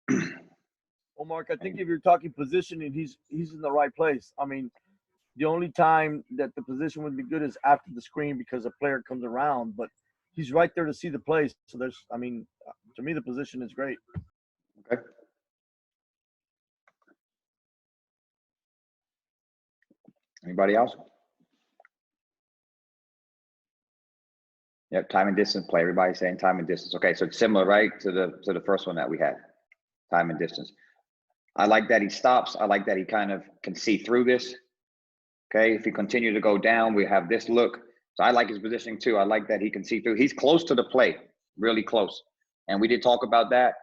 Well, Mark, I think if you're talking positioning, he's in the right place. I mean, the only time that the position would be good is after the screen because a player comes around, but he's right there to see the play. So to me, the position is great. Okay. Anybody else? Yep, time and distance play. Everybody's saying time and distance. Okay, so it's similar, right, to the first one that we had, time and distance. I like that he stops. I like that he kind of can see through this. Okay, if he continue to go down, we have this look. So I like his positioning too. I like that he can see through. He's close to the plate, really close. And we did talk about that.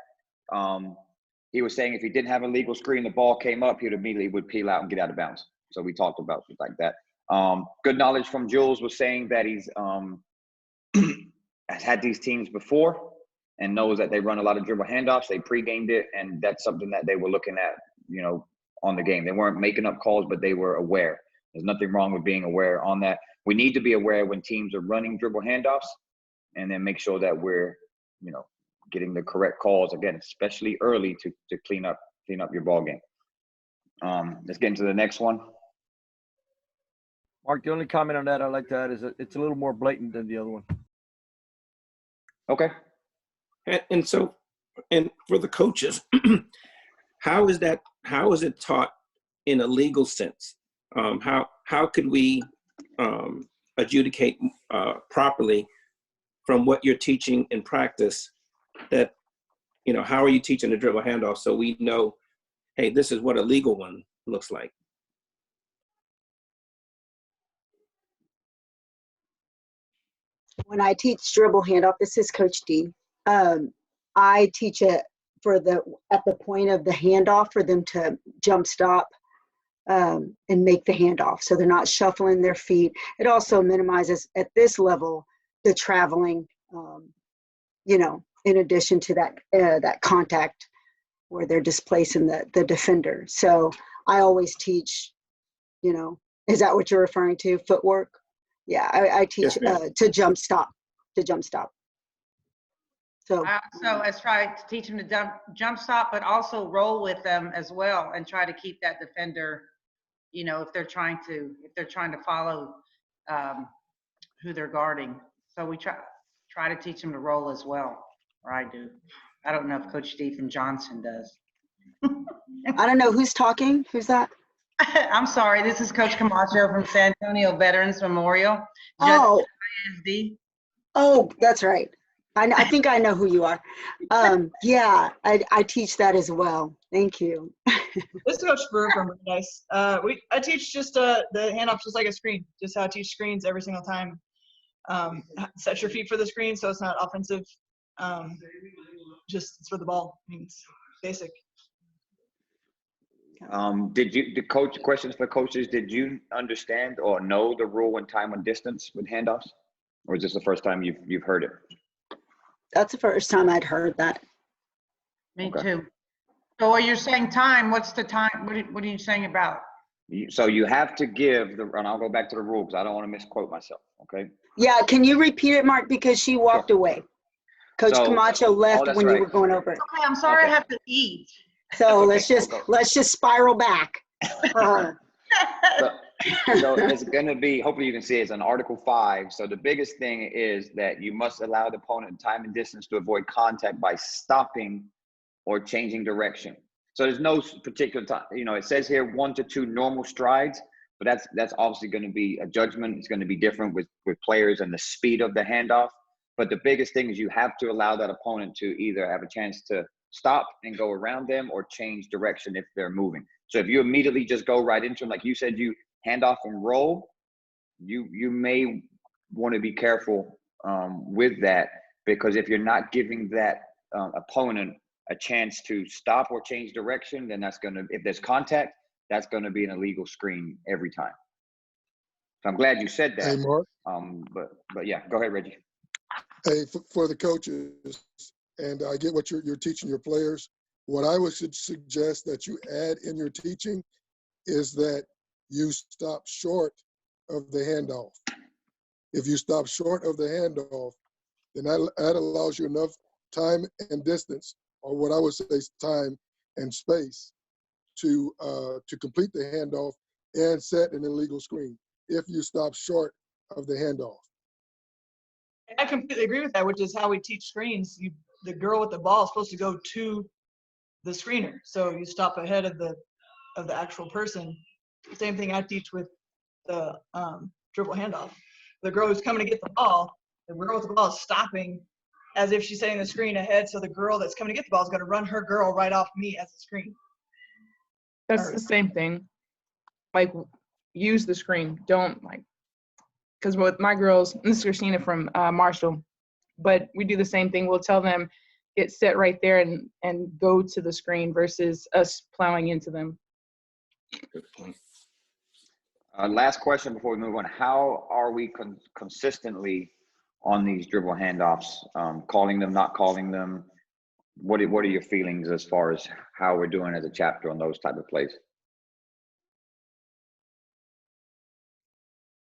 He was saying if he didn't have a legal screen, the ball came up, he would peel out and get out of bounds. So we talked about it like that. Good knowledge from Jules was saying that he's has had these teams before and knows that they run a lot of dribble handoffs. They pre-gamed it, and that's something that they were looking at, on the game. They weren't making up calls, but they were aware. There's nothing wrong with being aware on that. We need to be aware when teams are running dribble handoffs, and then make sure that we're, getting the correct calls, again, especially early to clean up your ball game. Let's get into the next one. Mark, the only comment on that I like to add is that it's a little more blatant than the other one. Okay. And so, and for the coaches, how is it taught in a legal sense? How could we adjudicate properly from what you're teaching in practice that, how are you teaching the dribble handoff so we know, hey, this is what a legal one looks like? When I teach dribble handoff, this is Coach D. I teach it at the point of the handoff for them to jump stop and make the handoff, so they're not shuffling their feet. It also minimizes at this level the traveling, in addition to that contact where they're displacing the defender. So I always teach, is that what you're referring to? Footwork? Yeah, I teach to jump stop. So I try to teach them to jump stop, but also roll with them as well, and try to keep that defender, if they're trying to follow who they're guarding. So we try to teach them to roll as well, or I do. I don't know if Coach Stephen Johnson does. I don't know who's talking. Who's that? I'm sorry. This is Coach Camacho from San Antonio Veterans Memorial. Oh, ISD. Oh, that's right. I think I know who you are. Yeah, I teach that as well. Thank you. This is Coach Brewer from Paradise. I teach just the handoff just like a screen, just how I teach screens every single time. Set your feet for the screen so it's not offensive. Just it's for the ball. I mean, it's basic. Questions for coaches, did you understand or know the rule and time and distance with handoffs? Or is this the first time you've heard it? That's the first time I'd heard that. Me too. So what you're saying time, what's the time? What are you saying about? So you have to give and I'll go back to the rule because I don't want to misquote myself, okay? Yeah, can you repeat it, Mark? Because she walked away. Coach Camacho left when you were going over it. Okay, I'm sorry, I have to eat. So let's just spiral back. So it's going to be, hopefully you can see it's in Article 5. So the biggest thing is that you must allow the opponent time and distance to avoid contact by stopping or changing direction. So there's no particular time, it says here 1 to 2 normal strides, but that's obviously going to be a judgment. It's going to be different with players and the speed of the handoff. But the biggest thing is you have to allow that opponent to either have a chance to stop and go around them or change direction if they're moving. So if you immediately just go right into them, like you said, you hand off and roll, you may want to be careful with that, because if you're not giving that opponent a chance to stop or change direction, then if there's contact, that's going to be an illegal screen every time. So I'm glad you said that. Hey, Mark. But yeah, go ahead, Reggie. Hey, for the coaches, and I get what you're teaching your players. What I would suggest that you add in your teaching is that you stop short of the handoff. If you stop short of the handoff, then that allows you enough time and distance, or what I would say is time and space, to complete the handoff and set an illegal screen if you stop short of the handoff. I completely agree with that, which is how we teach screens. The girl with the ball is supposed to go to the screener, so you stop ahead of the actual person. Same thing I teach with the dribble handoff. The girl who's coming to get the girl with the ball is stopping as if she's setting the screen ahead, so the girl that's coming to get the ball is going to run her girl right off me as a screen. That's the same thing. Like, use the screen. Don't like, because with my girls, and this is Christina from Marshall, but we do the same thing. We'll tell them, get set right there and go to the screen versus us plowing into them. Good point. Last question before we move on. How are we consistently on these dribble handoffs? Calling them, not calling them? What are your feelings as far as how we're doing as a chapter on those type of plays?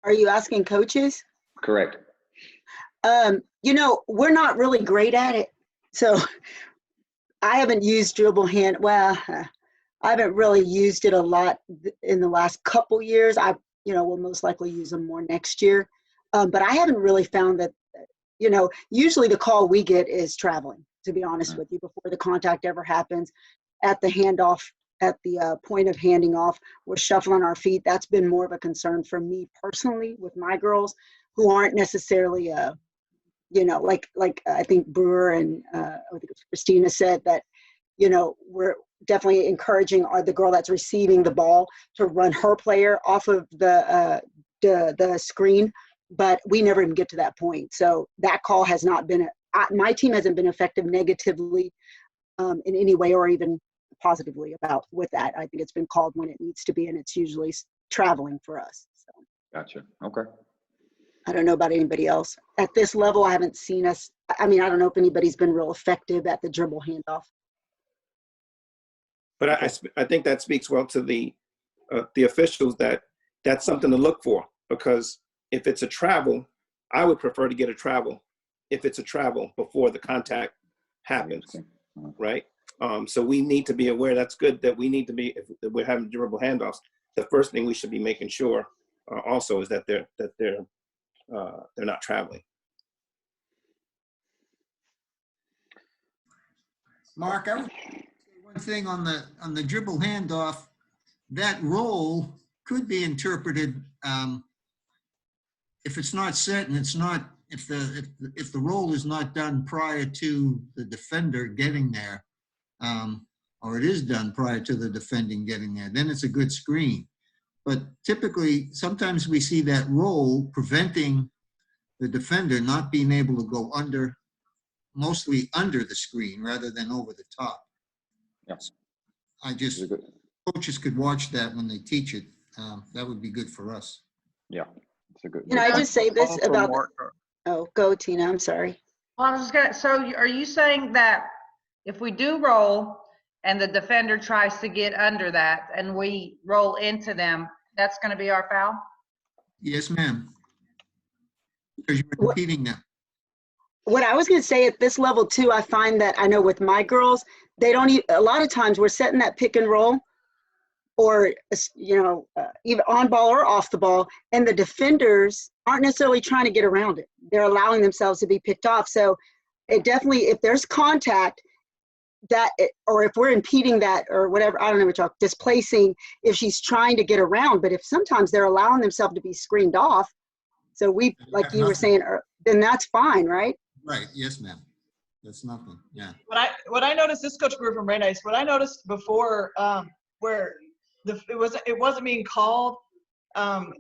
Are you asking coaches? Correct. You know, we're not really great at it. So I haven't used dribble hand. Well, I haven't really used it a lot in the last couple years. I, will most likely use them more next year. But I haven't really found that, usually the call we get is traveling, to be honest with you, before the contact ever happens. At the handoff, at the point of handing off, we're shuffling our feet. That's been more of a concern for me personally with my girls who aren't necessarily, like I think Brewer and I think it was Christina said that, we're definitely encouraging the girl that's receiving the ball to run her player off of the screen, but we never even get to that point. So that call has not been, my team hasn't been effective negatively in any way or even positively with that. I think it's been called when it needs to be, and it's usually traveling for us. So. Gotcha. Okay. I don't know about anybody else. At this level, I haven't seen us. I mean, I don't know if anybody's been real effective at the dribble handoff. But I think that speaks well to the officials that that's something to look for, because if it's a travel, I would prefer to get a travel if it's a travel before the contact happens, right? So we need to be aware. That's good that we need to be, if we're having dribble handoffs, the first thing we should be making sure also is that they're not traveling. Mark, I would say one thing on the dribble handoff. That roll could be interpreted if it's not set and it's not, if the roll is not done prior to the defender getting there, or it is done prior to the defending getting there, then it's a good screen. But typically, sometimes we see that roll preventing the defender not being able to go mostly under the screen rather than over the top. Yes. Coaches could watch that when they teach it. That would be good for us. Yeah, it's a good. Can I just say this about? Oh, go Tina. I'm sorry. Well, I was just gonna. So, are you saying that if we do roll and the defender tries to get under that and we roll into them, that's going to be our foul? Yes, ma'am. Because you're impeding them. What I was going to say at this level too, I find that I know with my girls, they don't even, a lot of times we're setting that pick and roll, or even on ball or off the ball, and the defenders aren't necessarily trying to get around it. They're allowing themselves to be picked off. So it definitely, if there's contact, or if we're impeding that or whatever, I don't know what you're displacing, if she's trying to get around, but if sometimes they're allowing themselves to be screened off, so we, like you were saying, then that's fine, right? Right. Yes, ma'am. That's nothing. Yeah. What I noticed, this Coach Brewer from Brandeis, what I noticed before, where it wasn't being called,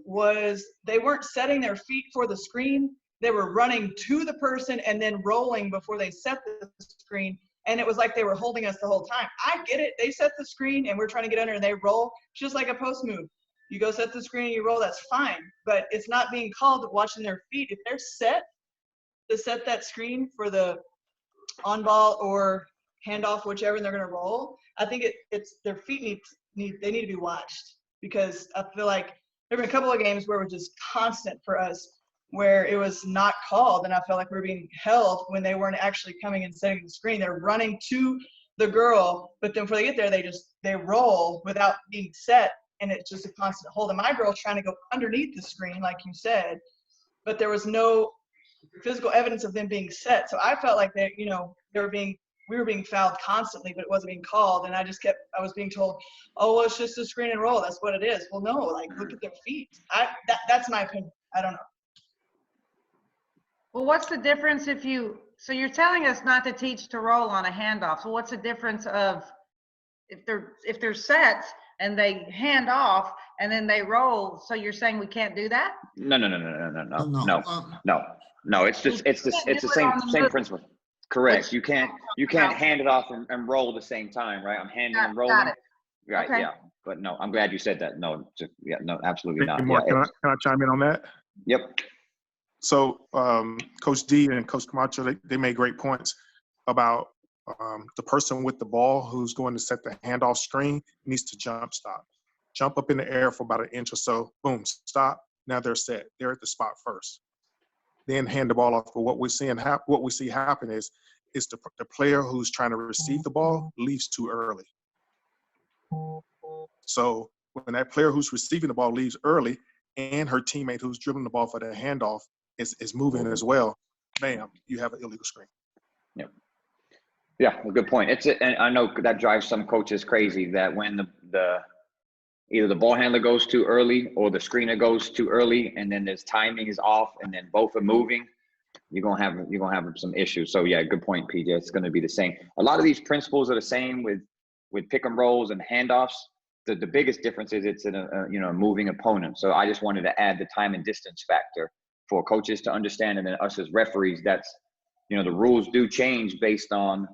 was they weren't setting their feet for the screen. They were running to the person and then rolling before they set the screen. And it was like they were holding us the whole time. I get it. They set the screen and we're trying to get under and they roll, just like a post move. You go set the screen and you roll, that's fine. But it's not being called watching their feet. If they're set to set that screen for the on ball or handoff, whichever, and they're going to roll, I think it's their feet need to be watched, because I feel like there have been a couple of games where it was just constant for us where it was not called, and I felt like we were being held when they weren't actually coming and setting the screen. They're running to the girl, but then before they get there, they roll without being set, and it's just a constant hold. And my girl's trying to go underneath the screen, like you said, but there was no physical evidence of them being set. So I felt like we were being fouled constantly, but it wasn't being called. And I was being told, oh, well, it's just a screen and roll. That's what it is. Well, no, like, look at their feet. That's my opinion. I don't know. Well, what's the difference so you're telling us not to teach to roll on a handoff. So what's the difference of if they're set, and they hand off and then they roll. So you're saying we can't do that? No. It's just it's the same principle. Correct. You can't hand it off and roll at the same time, right? I'm handing and rolling. Got it. Right. Okay. Yeah. But no, I'm glad you said that. No. No. Absolutely Hey, not. Mark, Yeah. can I chime in on that? Yep. So Coach D and Coach Camacho, they made great points about the person with the ball who's going to set the handoff screen needs to jump up in the air for about an inch or so. Boom, stop. Now they're set. They're at the spot first. Then hand the ball off. But what we see happen is the player who's trying to receive the ball leaves too early. So when that player who's receiving the ball leaves early, and her teammate who's dribbling the ball for the handoff is moving as well, bam, you have an illegal screen. Yep. Yeah, well, good point. And I know that drives some coaches crazy that when the either the ball handler goes too early or the screener goes too early, and then there's timing is off, and then both are moving, you're gonna have some issues. So yeah, good point, PJ. It's gonna be the same. A lot of these principles are the same with pick and rolls and handoffs. The biggest difference is it's a moving opponent. So I just wanted to add the time and distance factor for coaches to understand, and then us as referees. That's the rules do change based on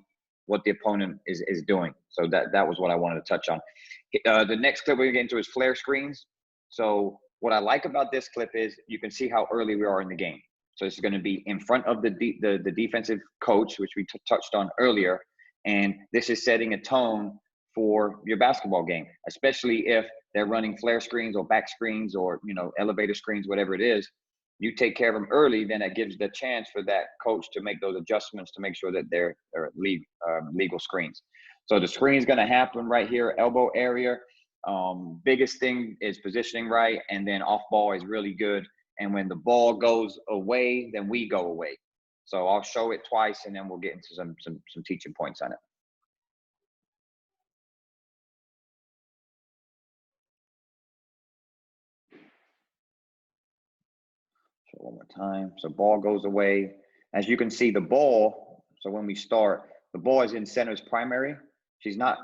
what the opponent is doing. So that was what I wanted to touch on. The next clip we're going to get into is flare screens. So what I like about this clip is you can see how early we are in the game. So it's going to be in front of the defensive coach, which we touched on earlier. And this is setting a tone for your basketball game, especially if they're running flare screens or back screens or, elevator screens, whatever it is. You take care of them early, then that gives the chance for that coach to make those adjustments to make sure that they're legal screens. So the screen is going to happen right here, elbow area. Biggest thing is positioning right, and then off ball is really good. And when the ball goes away, then we go away. So I'll show it twice, and then we'll get into some teaching points on it. So one more time. So ball goes away. As you can see, the ball. So when we start, the ball is in center's primary. She's not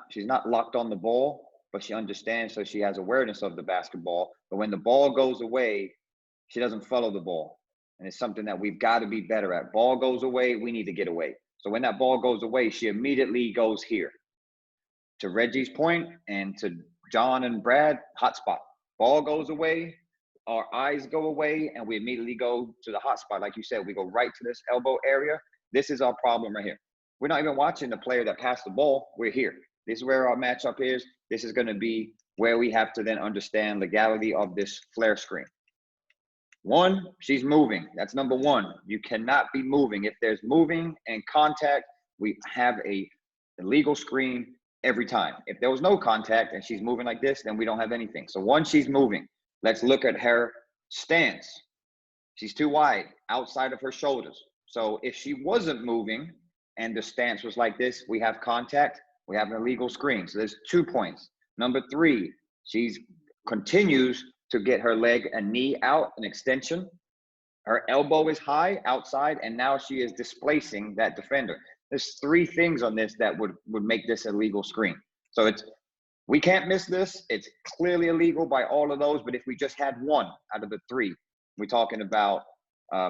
locked on the ball, but she understands, so she has awareness of the basketball. But when the ball goes away, she doesn't follow the ball. And it's something that we've got to be better at. Ball goes away, we need to get away. So when that ball goes away, she immediately goes here. To Reggie's point and to John and Brad, hot spot. Ball goes away, our eyes go away, and we immediately go to the hot spot. Like you said, we go right to this elbow area. This is our problem right here. We're not even watching the player that passed the ball. We're here. This is where our matchup is. This is going to be where we have to then understand legality of this flare screen. One, she's moving. That's number one. You cannot be moving. If there's moving and contact, we have a illegal screen every time. If there was no contact and she's moving like this, then we don't have anything. So once she's moving, let's look at her stance. She's too wide, outside of her shoulders. So if she wasn't moving and the stance was like this, we have contact, we have an illegal screen. So there's 2 points. Number three, she continues to get her leg and knee out, an extension. Her elbow is high outside, and now she is displacing that defender. There's 3 things on this that would make this a legal screen. So we can't miss this. It's clearly illegal by all of those, but if we just had one out of the 3, we're talking about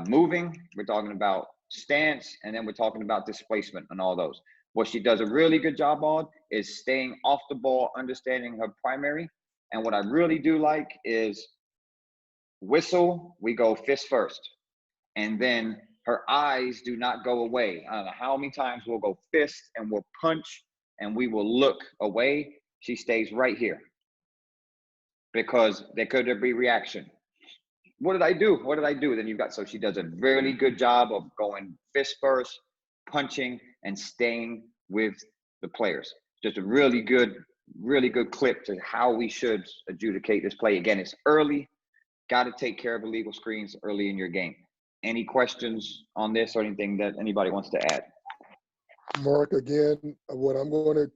moving, we're talking about stance, and then we're talking about displacement and all those. What she does a really good job on is staying off the ball, understanding her primary. And what I really do like is whistle, we go fist first. And then her eyes do not go away. I don't know how many times we'll go fist and we'll punch and we will look away. She stays right here because there could be reaction. What did I do? What did I do? Then so she does a really good job of going fist first, punching, and staying with the players. Just a really good clip to how we should adjudicate this play. Again, it's early. Got to take care of illegal screens early in your game. Any questions on this or anything that anybody wants to add? Mark, again, what I'm going to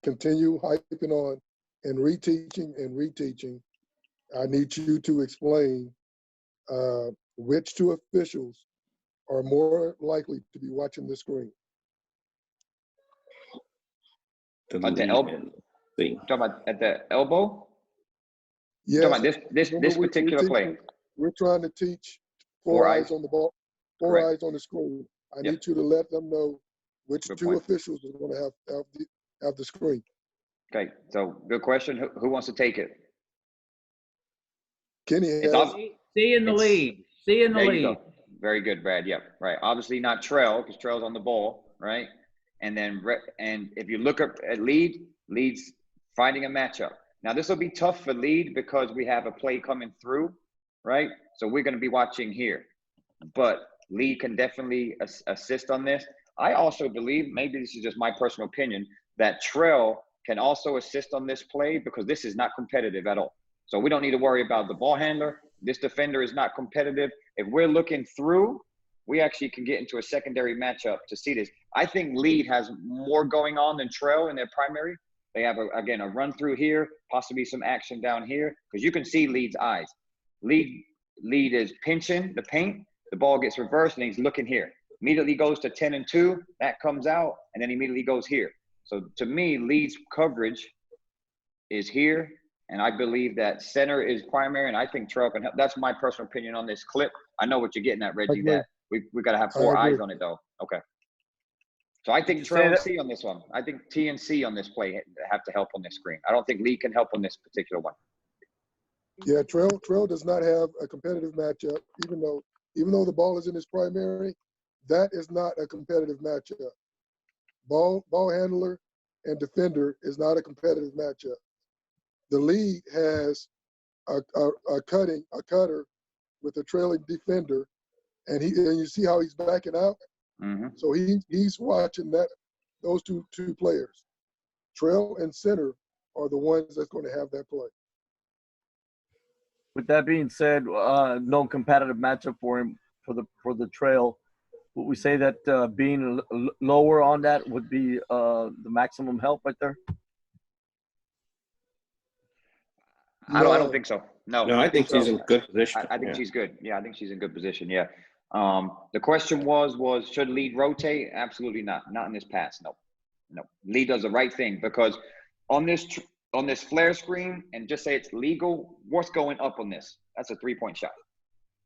continue hyping on and reteaching, I need you to explain which 2 officials are more likely to be watching the screen. The See. Talking about at the elbow? Yes. Talking about this Remember, particular play. We're trying to teach Four four eyes. eyes on the ball, four Correct. eyes on the screen. I Yep. need you to let them know which Good two point. officials are going to have the screen. Okay, so good question. Who wants to take it? Kenny It's has. See in the It's- lead. See in the There you lead. go. Very good, Brad. Yep, right. Obviously not Trell, because Trell's on the ball, right? And then, and if you look up at Lead's finding a matchup. Now, this will be tough for Lead because we have a play coming through, right? So we're going to be watching here. But Lead can definitely assist on this. I also believe, maybe this is just my personal opinion, that Trell can also assist on this play because this is not competitive at all. So we don't need to worry about the ball handler. This defender is not competitive. If we're looking through, we actually can get into a secondary matchup to see this. I think Lead has more going on than Trell in their primary. They have, again, a run through here, possibly some action down here, because you can see Lead's eyes. Lead is pinching the paint. The ball gets reversed, and he's looking here. Immediately goes to 10 and 2. That comes out, and then immediately goes here. So to me, Lead's coverage is here, and I believe that center is primary, and I think Trell can help. That's my personal opinion on this clip. I know what you're getting at, Reggie, that we got to have four eyes on it, though. Okay. So I think Trell and C on this one. I think T and C on this play have to help on this screen. I don't think Lead can help on this particular one. Yeah, Trell does not have a competitive matchup, even though the ball is in his primary. That is not a competitive matchup. Ball handler and defender is not a competitive matchup. The Lead has a cutter with a trailing defender, and you see how he's backing out. Mm-hmm. So he's watching those two players. Trell and center are the ones that's going to have that play. With that being said, no competitive matchup for him for the trail. Would we say that being lower on that would be the maximum help right there? I don't think so. No, I think she's in good position. I think she's good. Yeah, I think she's in good position. Yeah. The question was should Lead rotate? Absolutely not. Not in this pass. No. Lead does the right thing because on this flare screen, and just say it's legal, what's going up on this? That's a 3-point shot.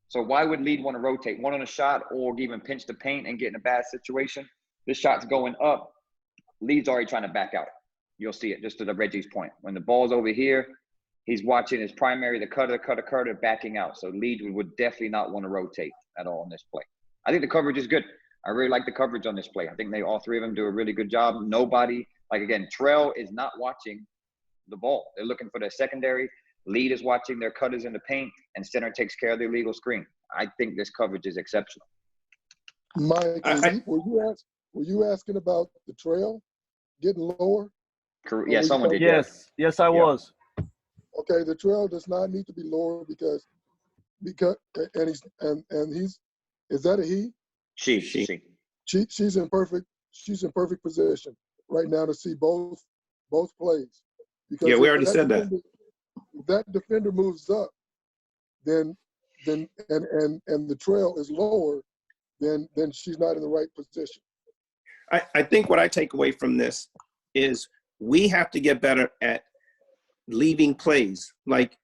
So why would Lead want to rotate? One on a shot or even pinch the paint and get in a bad situation? This shot's going up. Lead's already trying to back out. You'll see it just to the Reggie's point. When the ball's over here, he's watching his primary, the cutter, backing out. So Lead would definitely not want to rotate at all on this play. I think the coverage is good. I really like the coverage on this play. I think all three of them do a really good job. Nobody, again, Trell is not watching the ball. They're looking for their secondary. Lead is watching their cutters in the paint, and center takes care of the illegal screen. I think this coverage is exceptional. Mike, were you asking about the Trell getting lower? Yeah, someone did. Yes, I was. Okay, the Trell does not need to be lower because is that a he? She. She's in perfect position right now to see both plays. Because yeah, we already said that. If that defender moves up, then and the Trell is lower, then she's not in the right position. I think what I take away from this is we have to get better at leaving plays. Like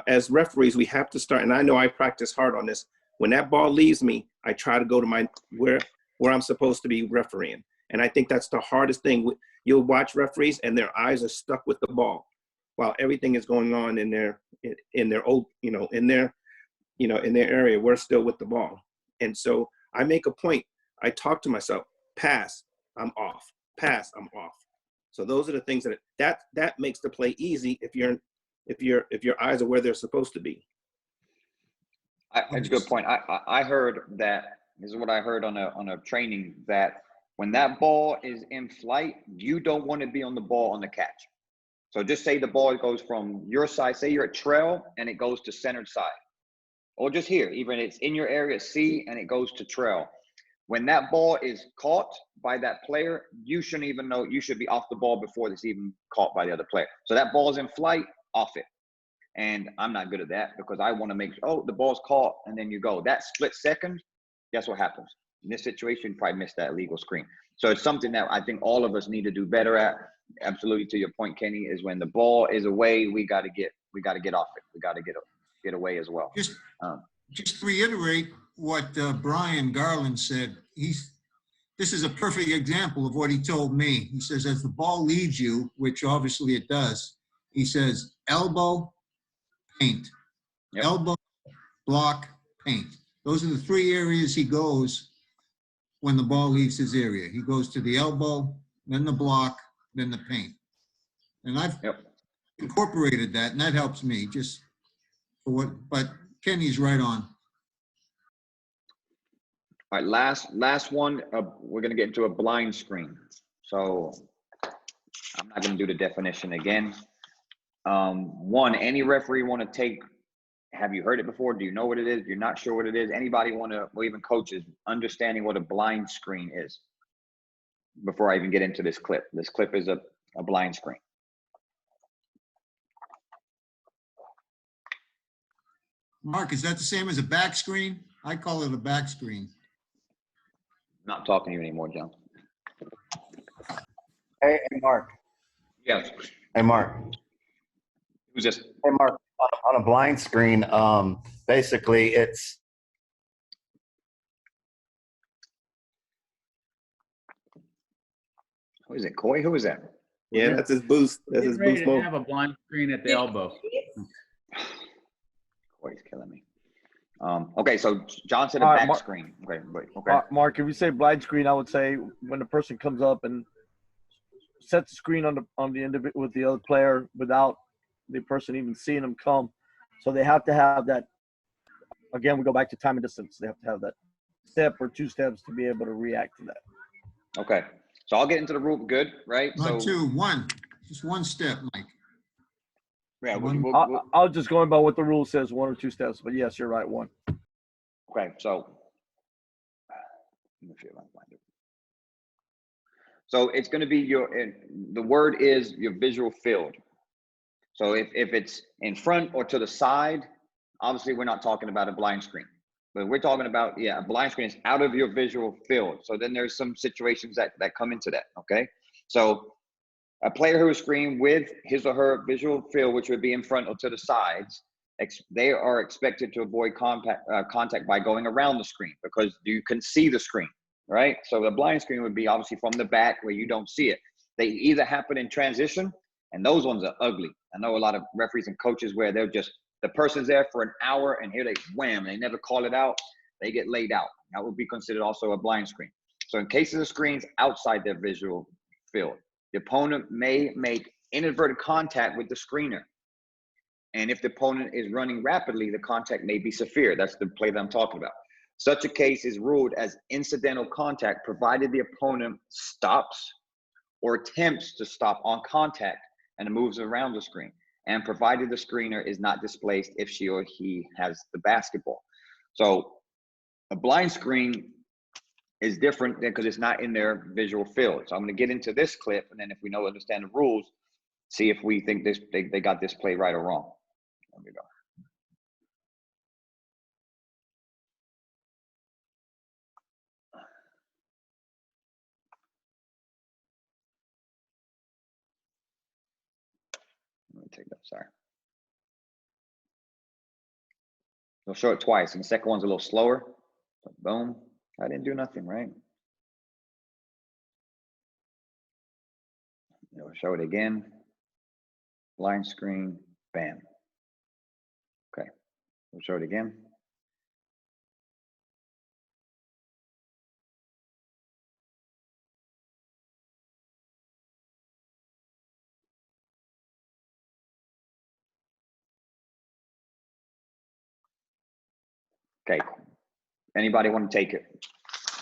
as referees, we have to start, and I know I practice hard on this. When that ball leaves me, I try to go to where I'm supposed to be refereeing. And I think that's the hardest thing. You'll watch referees and their eyes are stuck with the ball while everything is going on in their area. We're still with the ball. And so I make a point. I talk to myself, pass, I'm off. Pass, I'm off. So those are the things that makes the play easy if your eyes are where they're supposed to be. That's a good point. I heard that, this is what I heard on a training, that when that ball is in flight, you don't want to be on the ball on the catch. So just say the ball goes from your side, say you're at Trell and it goes to centered side. Or just here, even it's in your area C and it goes to Trell. When that ball is caught by that player, you shouldn't even know, you should be off the ball before it's even caught by the other player. So that ball's in flight, off it. And I'm not good at that because I want to make, the ball's caught and then you go. That split second, guess what happens? in this situation, you probably missed that legal screen. So it's something that I think all of us need to do better at. Absolutely, to your point, Kenny, is when the ball is away, we got to get off it. We got to get away as well. Just to reiterate what Brian Garland said. This is a perfect example of what he told me. He says, as the ball leaves you, which obviously it does, he says, elbow, paint. Yep. Elbow, block, paint. Those are the three areas he goes when the ball leaves his area. He goes to the elbow, then the block, then the paint. And I've incorporated that, and that helps me just for what, but Kenny's right on. All right, last one. We're gonna get into a blind screen. So I'm not gonna do the definition again. One, any referee want to take? Have you heard it before? Do you know what it is? If you're not sure what it is, anybody want to, or even coaches, understanding what a blind screen is? Before I even get into this clip. This clip is a blind screen. Mark, is that the same as a back screen? I call it a back screen. Not talking to you anymore, John. Hey, Mark. Yes. Hey, Mark. Who's this? Hey, Mark. On a blind screen, basically it's. Who is it? Coy? Who is that? Yeah, that's his boost. That's his boost mode. Have a blind screen at the elbow. Coy's killing me. Okay, so John said a All right, back screen. Okay, wait, okay. Mark, if you say blind screen, I would say when the person comes up and sets the screen on the individual with the other player without the person even seeing them come. So they have to have that. Again, we go back to time and distance. They have to have that step or two steps to be able to react to that. Okay, so I'll get into the rule. Good, right? Not so two, one. Just one step, Mike. Yeah, I was just going by what the rule says, one or two steps. But yes, you're right, one. Okay, so let me see if I can find it. So it's going to be the word is your visual field. So if it's in front or to the side, obviously we're not talking about a blind screen. But we're talking about, a blind screen is out of your visual field. So then there's some situations that come into that, okay? So a player who is screened with his or her visual field, which would be in front or to the sides, they are expected to avoid contact by going around the screen because you can see the screen, right? So the blind screen would be obviously from the back where you don't see it. They either happen in transition, and those ones are ugly. I know a lot of referees and coaches where they're just, the person's there for an hour and here they wham, they never call it out, they get laid out. That would be considered also a blind screen. So in cases of screens outside their visual field, the opponent may make inadvertent contact with the screener. And if the opponent is running rapidly, the contact may be severe. That's the play that I'm talking about. Such a case is ruled as incidental contact, provided the opponent stops or attempts to stop on contact and moves around the screen, and provided the screener is not displaced if she or he has the basketball. So a blind screen is different because it's not in their visual field. So I'm going to get into this clip, and then if we understand the rules, see if we think they got this play right or wrong. There we go. Let me take that, sorry. We'll show it twice, and the second one's a little slower. So boom, I didn't do nothing, right? We'll show it again. Blind screen, bam. Okay, we'll show it again. Okay, anybody want to take it?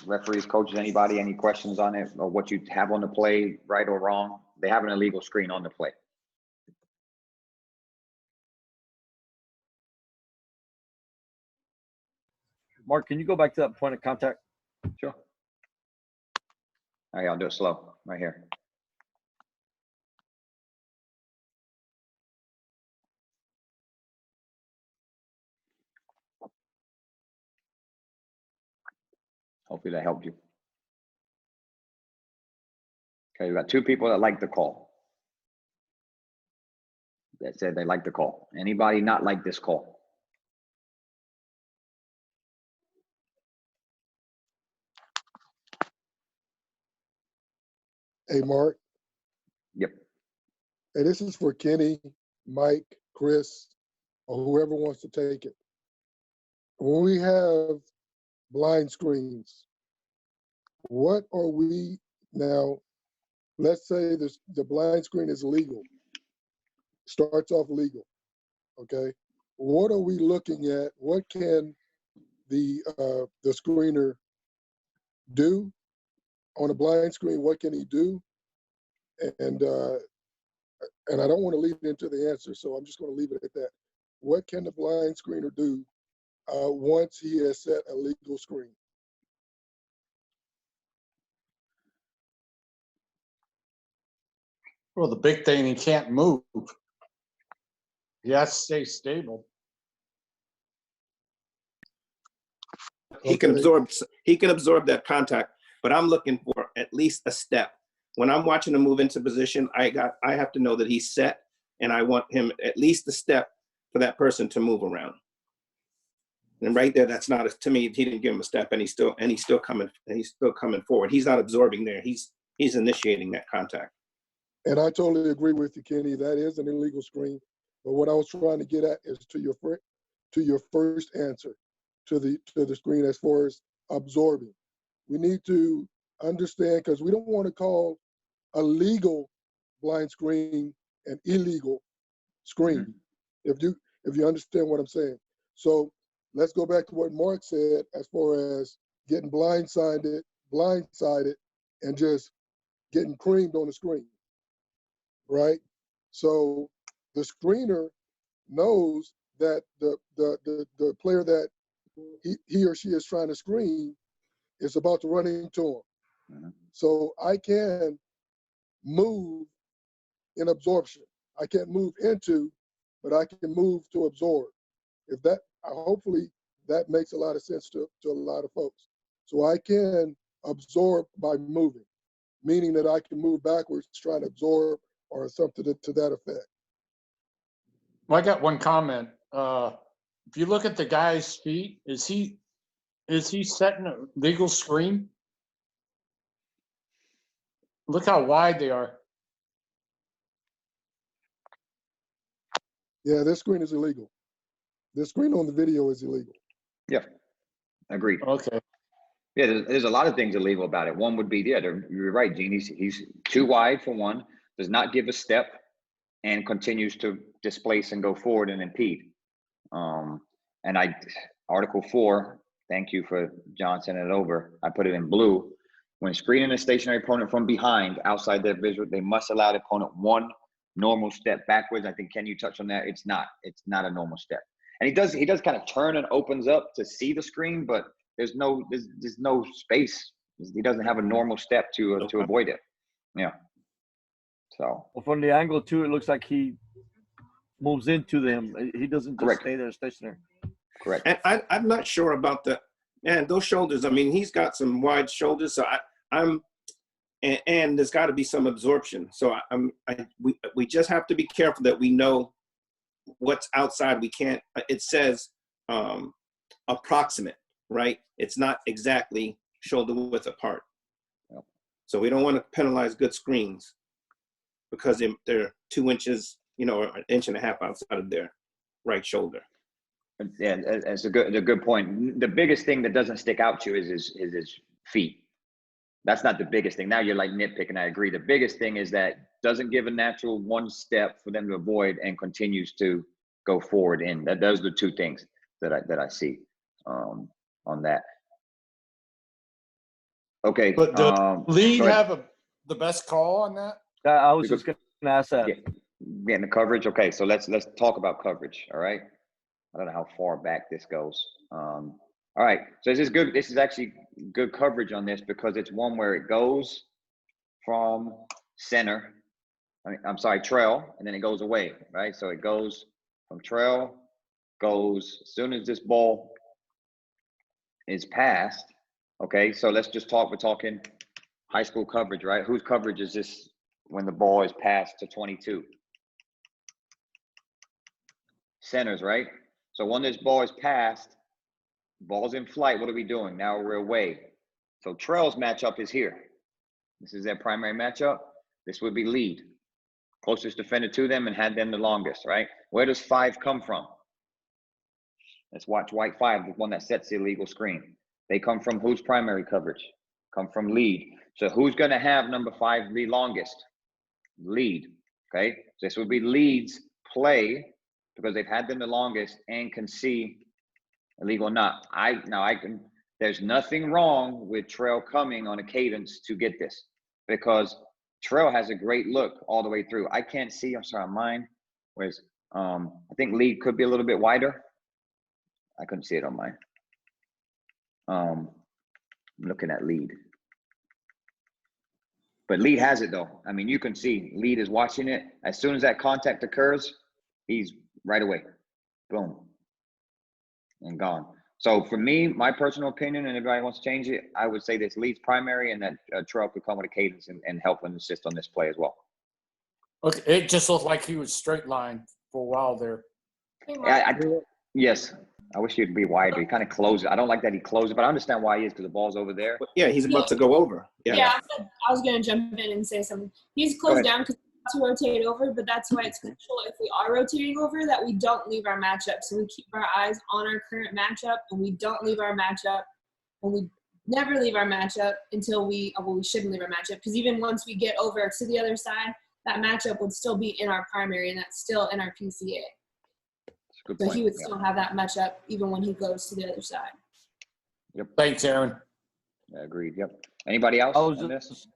Referees, coaches, anybody, any questions on it or what you have on the play, right or wrong? They have an illegal screen on the play. Mark, can you go back to that point of contact? Sure. All right, I'll do it slow right here. Hopefully that helped you. Okay, we got 2 people that like the call. That said they like the call. Anybody not like this call? Hey, Mark. Yep. Hey, this is for Kenny, Mike, Chris, or whoever wants to take it. When we have blind screens, what are we now? Let's say the blind screen is legal, starts off legal, okay? What are we looking at? What can the screener do on a blind screen? What can he do? And I don't want to lead into the answer, so I'm just going to leave it at that. What can the blind screener do once he has set a legal screen? Well, the big thing, he can't move. He has to stay stable. He can absorb that contact, but I'm looking for at least a step. When I'm watching him move into position, I have to know that he's set, and I want him at least a step for that person to move around. And right there, that's not to me. He didn't give him a step, and he's still coming forward. He's not absorbing there. He's initiating that contact. And I totally agree with you, Kenny. That is an illegal screen. But what I was trying to get at is to your first answer, to the screen as far as absorbing. We need to understand, because we don't want to call a legal blind screen an illegal screen. Mm-hmm. If you understand what I'm saying. So let's go back to what Mark said as far as getting blindsided, and just getting creamed on the screen. Right? So the screener knows that the player that he or she is trying to screen is about to run into him. Mm-hmm. So I can move in absorption. I can't move into, but I can move to absorb. If that, hopefully that makes a lot of sense to a lot of folks. So I can absorb by moving, meaning that I can move backwards trying to absorb or something to that effect. Well, I got one comment. If you look at the guy's feet, is he setting a legal screen? Look how wide they are. Yeah, this screen is illegal. This screen on the video is illegal. Yeah, agreed. Okay. Yeah, there's a lot of things illegal about it. One would be, yeah, you're right, Gene. He's too wide for one, does not give a step, and continues to displace and go forward and impede. And Article 4, thank you for John sending it over. I put it in blue. When screening a stationary opponent from behind, outside their visual, they must allow the opponent one normal step backwards. I think, Ken, you touched on that. It's not a normal step. And he does kind of turn and opens up to see the screen, but there's no space. He doesn't have a normal step to avoid it. Yeah. So. Well, from the angle too, it looks like he moves into them. He doesn't just stay there stationary. Correct. And I'm not sure about those shoulders. I mean, he's got some wide shoulders, so and there's got to be some absorption. So we just have to be careful that we know what's outside. We can't. It says approximate, right? It's not exactly shoulder width apart. Yep. So we don't want to penalize good screens because they're 2 inches, or an inch and a half outside of their right shoulder. Yeah, it's a good point. The biggest thing that doesn't stick out to you is his feet. That's not the biggest thing. Now you're like nitpicking. I agree. The biggest thing is that doesn't give a natural one step for them to avoid and continues to go forward in. Those are the 2 things that I see on that. Okay. But does lead have the best call on that? I was just going to ask that. Getting the coverage. Okay, so let's talk about coverage. All right. I don't know how far back this goes. All right, so this is good. This is actually good coverage on this because it's one where it goes from center. Trail, and then it goes away, right? So it goes from trail, goes as soon as this ball is passed. Okay, so let's just talk, we're talking high school coverage, right? Whose coverage is this when the ball is passed to 22? Centers, right? So when this ball is passed, ball's in flight, what are we doing? Now we're away. So Trail's matchup is here. This is their primary matchup. This would be lead. Closest defender to them and had them the longest, right? Where does 5 come from? Let's watch white 5, the one that sets the illegal screen. They come from whose primary coverage? Come from lead. So who's going to have number 5 the longest? Lead, okay? So this would be lead's play because they've had them the longest and can see illegal or not. There's nothing wrong with Trail coming on a cadence to get this because Trail has a great look all the way through. I can't see, I'm sorry, on mine. Whereas I think lead could be a little bit wider. I couldn't see it on mine. I'm looking at lead. But lead has it though. I mean, you can see lead is watching it. As soon as that contact occurs, he's right away. Boom. And gone. So for me, my personal opinion, and if anybody wants to change it, I would say this lead's primary and that Trail could come with a cadence and help and assist on this play as well. Okay, it just looked like he was straight line for a while there. Hey, Mark. Yes. I wish he'd be wider. He kind of closed it. I don't like that he closed it, but I understand why he is because the ball's over there. Yeah, he's about to go over. Yeah, I was going to jump in and say something. He's closed down because to rotate over, but that's why it's crucial if we are rotating over that we don't leave our matchup. So we keep our eyes on our current matchup and we don't leave our matchup, and we never leave our matchup until we shouldn't leave our matchup because even once we get over to the other side, that matchup would still be in our primary and that's still in our PCA. So he would still have that matchup even when he goes to the other side. Yep. Thanks, Aaron. Yeah, agreed. Yep. Anybody else on this?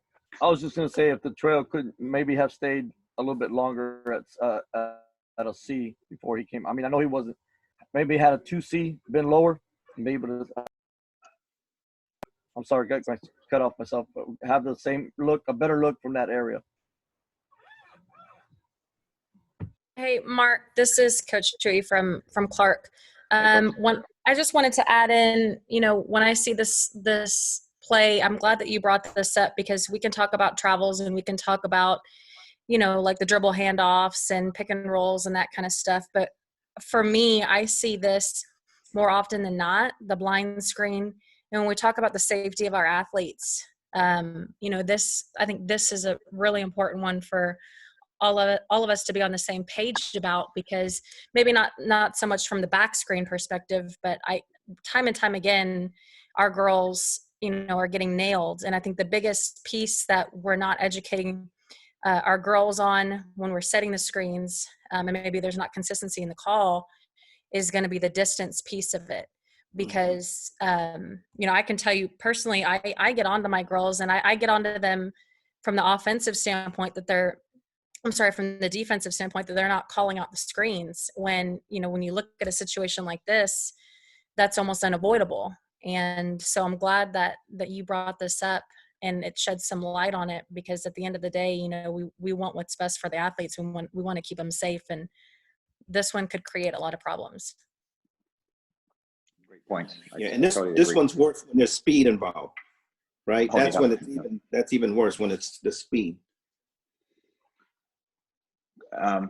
I was just going to say if the Trail could maybe have stayed a little bit longer at a C before he came. I mean, I know he wasn't. Maybe had a 2C, been lower. Maybe. I'm sorry, cut off myself. But have the same look, a better look from that area. Hey, Mark, this is Coach Tree from Clark. I just wanted to add in, when I see this play, I'm glad that you brought this up because we can talk about travels and we can talk about, like the dribble handoffs and pick and rolls and that kind of stuff. But for me, I see this more often than not, the blind screen. And when we talk about the safety of our athletes, I think this is a really important one for all of us to be on the same page about, because maybe not so much from the back screen perspective, but time and time again, our girls, are getting nailed. And I think the biggest piece that we're not educating our girls on when we're setting the screens, and maybe there's not consistency in the call, is going to be the distance piece of it. Because, I can tell you personally, I get onto my girls and I get onto them from the offensive standpoint from the defensive standpoint that they're not calling out the screens when you look at a situation like this, that's almost unavoidable. And so I'm glad that you brought this up and it sheds some light on it, because at the end of the day, we want what's best for the athletes. We want to keep them safe, and this one could create a lot of problems. Great points. Yeah, and this one's worse when there's speed involved, right? Oh, That's when that's even worse when it's the speed.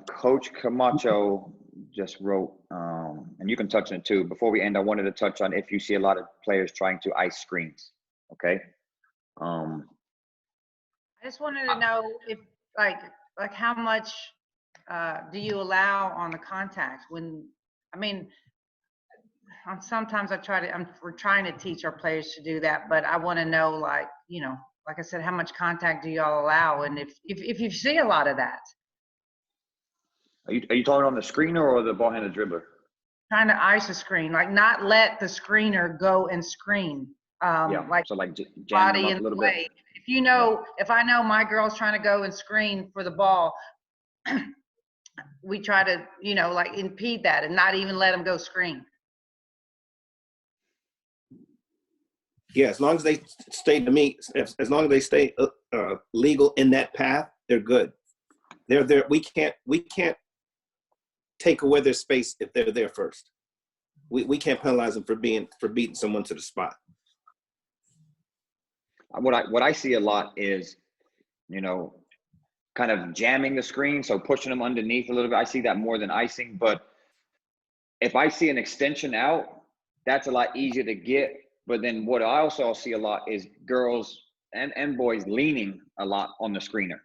Coach Camacho just wrote, and you can touch on it too. Before we end, I wanted to touch on if you see a lot of players trying to ice screens. Okay. I just wanted to know if like how much do you allow on the contact sometimes we're trying to teach our players to do that, but I want to know like I said, how much contact do y'all allow? And if you see a lot of that. Are you talking on the screener or the ball handler dribbler? Trying to ice a screen, like not let the screener go and screen. So body in the way. If I know my girl's trying to go and screen for the ball, we try to, impede that and not even let them go screen. Yeah, as long as they stay as long as they stay legal in that path, they're good. They're there. We can't take away their space if they're there first. We can't penalize them for beating someone to the spot. what I see a lot is, you know, kind of jamming the screen, so pushing them underneath a little bit. I see that more than icing, but if I see an extension out, that's a lot easier to get. But then what I also see a lot is girls and boys leaning a lot on the screener.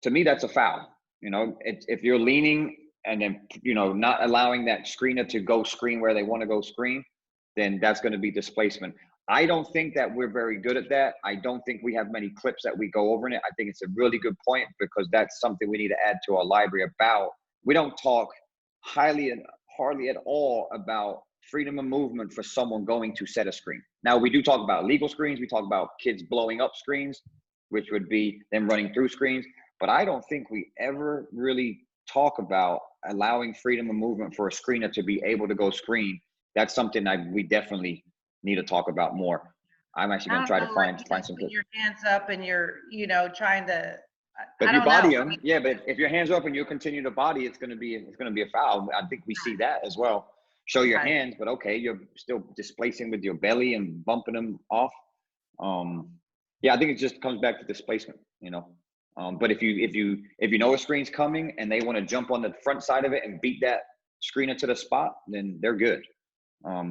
To me, that's a foul. You know, if you're leaning and then, you know, not allowing that screener to go screen where they want to go screen, then that's going to be displacement. I don't think that we're very good at that. I don't think we have many clips that we go over in it. I think it's a really good point, because that's something we need to add to our library about. We don't talk highly and hardly at all about freedom of movement for someone going to set a screen. Now, we do talk about legal screens. We talk about kids blowing up screens, which would be them running through screens. But I don't think we ever really talk about allowing freedom of movement for a screener to be able to go screen. That's something that we definitely need to talk about more. I'm actually going to try to find some. Your hands up and you're, you know, trying to. But I if you don't body know. them, yeah. But if your hands are up and you continue to body, it's going to be a foul. I think we see that as well. Show your hands, but okay, you're still displacing with your belly and bumping them off. Yeah, I think it just comes back to displacement, you know. But if you know a screen's coming and they want to jump on the front side of it and beat that screener to the spot, then they're good.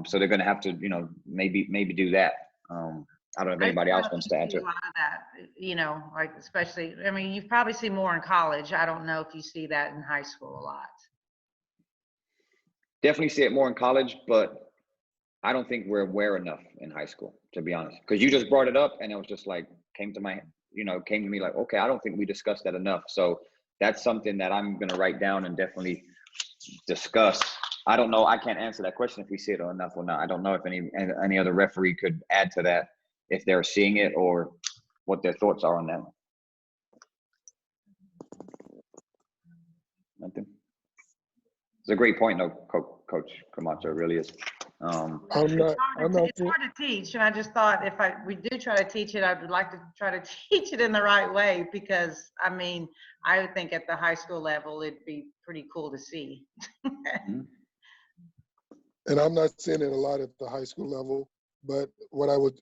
So they're going to have to, you know, maybe do that. I don't know if anybody else wants to add to it. A lot of that, you know, like especially, I mean, you probably see more in college. I don't know if you see that in high school a lot. Definitely see it more in college, but I don't think we're aware enough in high school, to be honest. Because you just brought it up, and it was just like came to me like, okay, I don't think we discussed that enough. So that's something that I'm going to write down and definitely discuss. I don't know. I can't answer that question if we see it enough or not. I don't know if any other referee could add to that, if they're seeing it or what their thoughts are on that. Nothing. It's a great point, though, Coach Camacho. It really is. I'm It's not hard to teach, and I just thought if we do try to teach it, I would like to try to teach it in the right way, because I mean, I would think at the high school level it'd be pretty cool to see. And I'm not seeing it a lot at the high school level, but what I would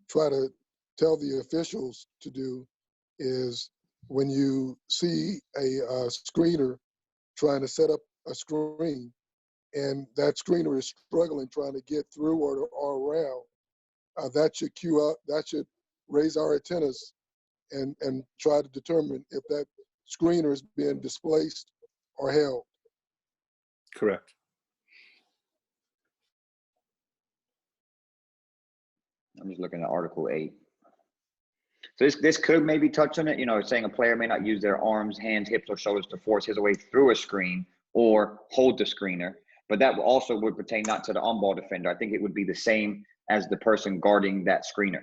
try to tell the officials to do is, when you see a screener trying to set up a screen and that screener is struggling trying to get through or around, that should cue up, that should raise our antennas and try to determine if that screener is being displaced or held. Correct. I'm just looking at Article 8. So this could maybe touch on it, you know, saying a player may not use their arms, hands, hips, or shoulders to force his way through a screen or hold the screener. But that also would pertain not to the on-ball defender. I think it would be the same as the person guarding that screener.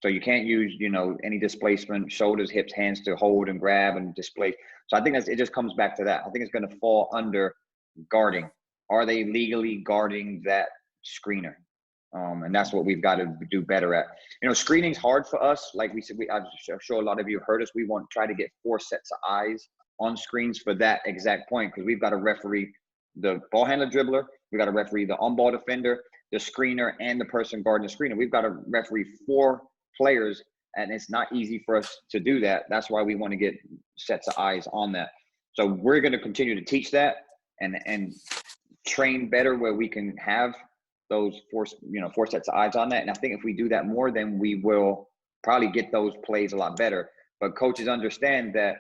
So you can't use, you know, any displacement, shoulders, hips, hands to hold and grab and displace. So I think it just comes back to that. I think it's going to fall under guarding. Are they legally guarding that screener? And that's what we've got to do better at. You know, screening's hard for us. Like we said, I'm sure a lot of you heard us. We want to try to get 4 sets of eyes on screens for that exact point, because we've got to referee the ball handler dribbler, we've got to referee the on-ball defender, the screener, and the person guarding the screener. We've got to referee 4 players, and it's not easy for us to do that. That's why we want to get sets of eyes on that. So we're going to continue to teach that and train better where we can have those 4 sets of eyes on that. And I think if we do that more, then we will probably get those plays a lot better. But coaches understand that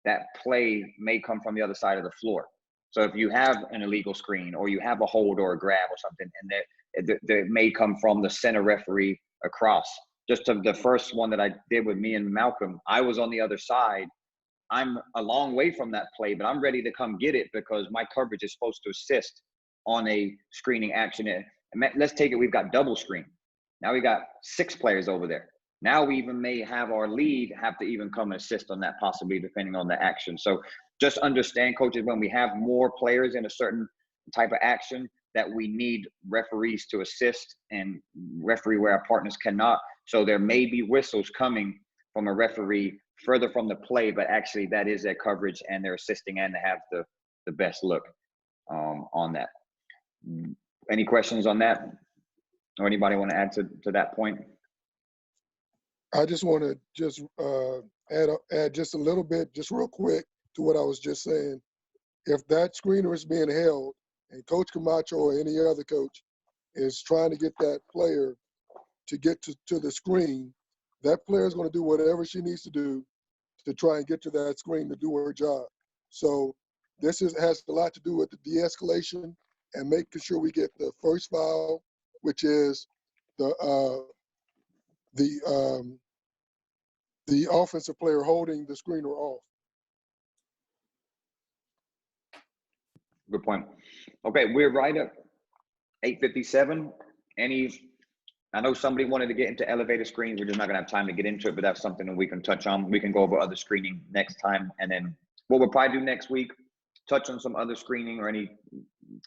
that play may come from the other side of the floor. So if you have an illegal screen or you have a hold or a grab or something, and that may come from the center referee across. Just to the first one that I did with me and Malcolm, I was on the other side. I'm a long way from that play, but I'm ready to come get it because my coverage is supposed to assist on a screening action. Let's take it, we've got double screen. Now we got 6 players over there. Now we even may have our lead have to even come and assist on that, possibly depending on the action. So just understand, coaches, when we have more players in a certain type of action, that we need referees to assist and referee where our partners cannot. So there may be whistles coming from a referee further from the play, but actually that is their coverage and they're assisting and they have the best look on that. Any questions on that? Or anybody want to add to that point? I just want to just add just a little bit, just real quick, to what I was just saying. If that screener is being held and Coach Camacho or any other coach is trying to get that player to get to the screen, that player is going to do whatever she needs to do to try and get to that screen to do her job. So this has a lot to do with the de-escalation and making sure we get the first foul, which is the offensive player holding the screener off. Good point. Okay, we're right at 8:57. I know somebody wanted to get into elevator screens. We're just not gonna have time to get into it, but that's something that we can touch on. We can go over other screening next time. And then what we'll probably do next week, touch on some other screening or any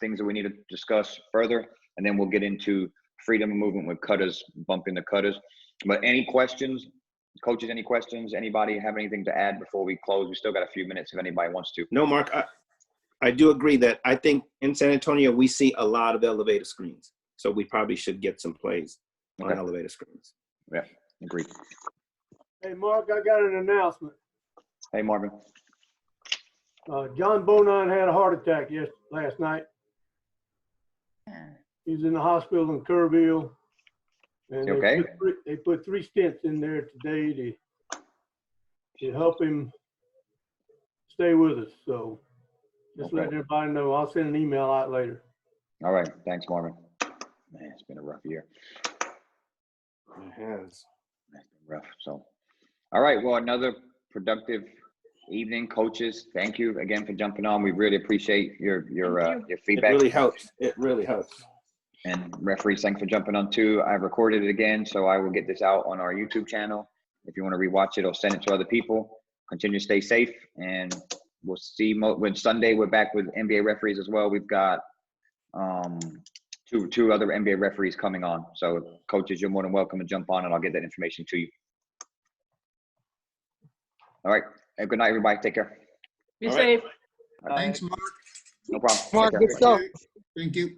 things that we need to discuss further. And then we'll get into freedom of movement with cutters, bumping the cutters. But any questions, coaches, any questions? Anybody have anything to add before we close? We still got a few minutes if anybody wants to. No, Mark, I do agree that I think in San Antonio, we see a lot of elevator screens. So we probably should get some plays on elevator screens. Yeah, agreed. Hey, Mark, I got an announcement. Hey, Marvin. John Bonin had a heart attack last night. He's in the hospital in Kerrville. And they put 3 stents in there today to help him stay with us. So just letting everybody know. I'll send an email out later. All right. Thanks, Marvin. Man, it's been a rough year. It has. It's been rough. So, all right. Well, another productive evening, coaches. Thank you again for jumping on. We really appreciate your feedback. It really helps. It really helps. And referees, thanks for jumping on too. I recorded it again, so I will get this out on our YouTube channel. If you want to rewatch it or send it to other people, continue to stay safe. And we'll see when Sunday we're back with NBA referees as well. We've got two other NBA referees coming on. So coaches, you're more than welcome to jump on and I'll get that information to you. All right. Good night, everybody. Take care. Be safe. Thanks, Mark. No problem. Mark, good stuff. Thank you.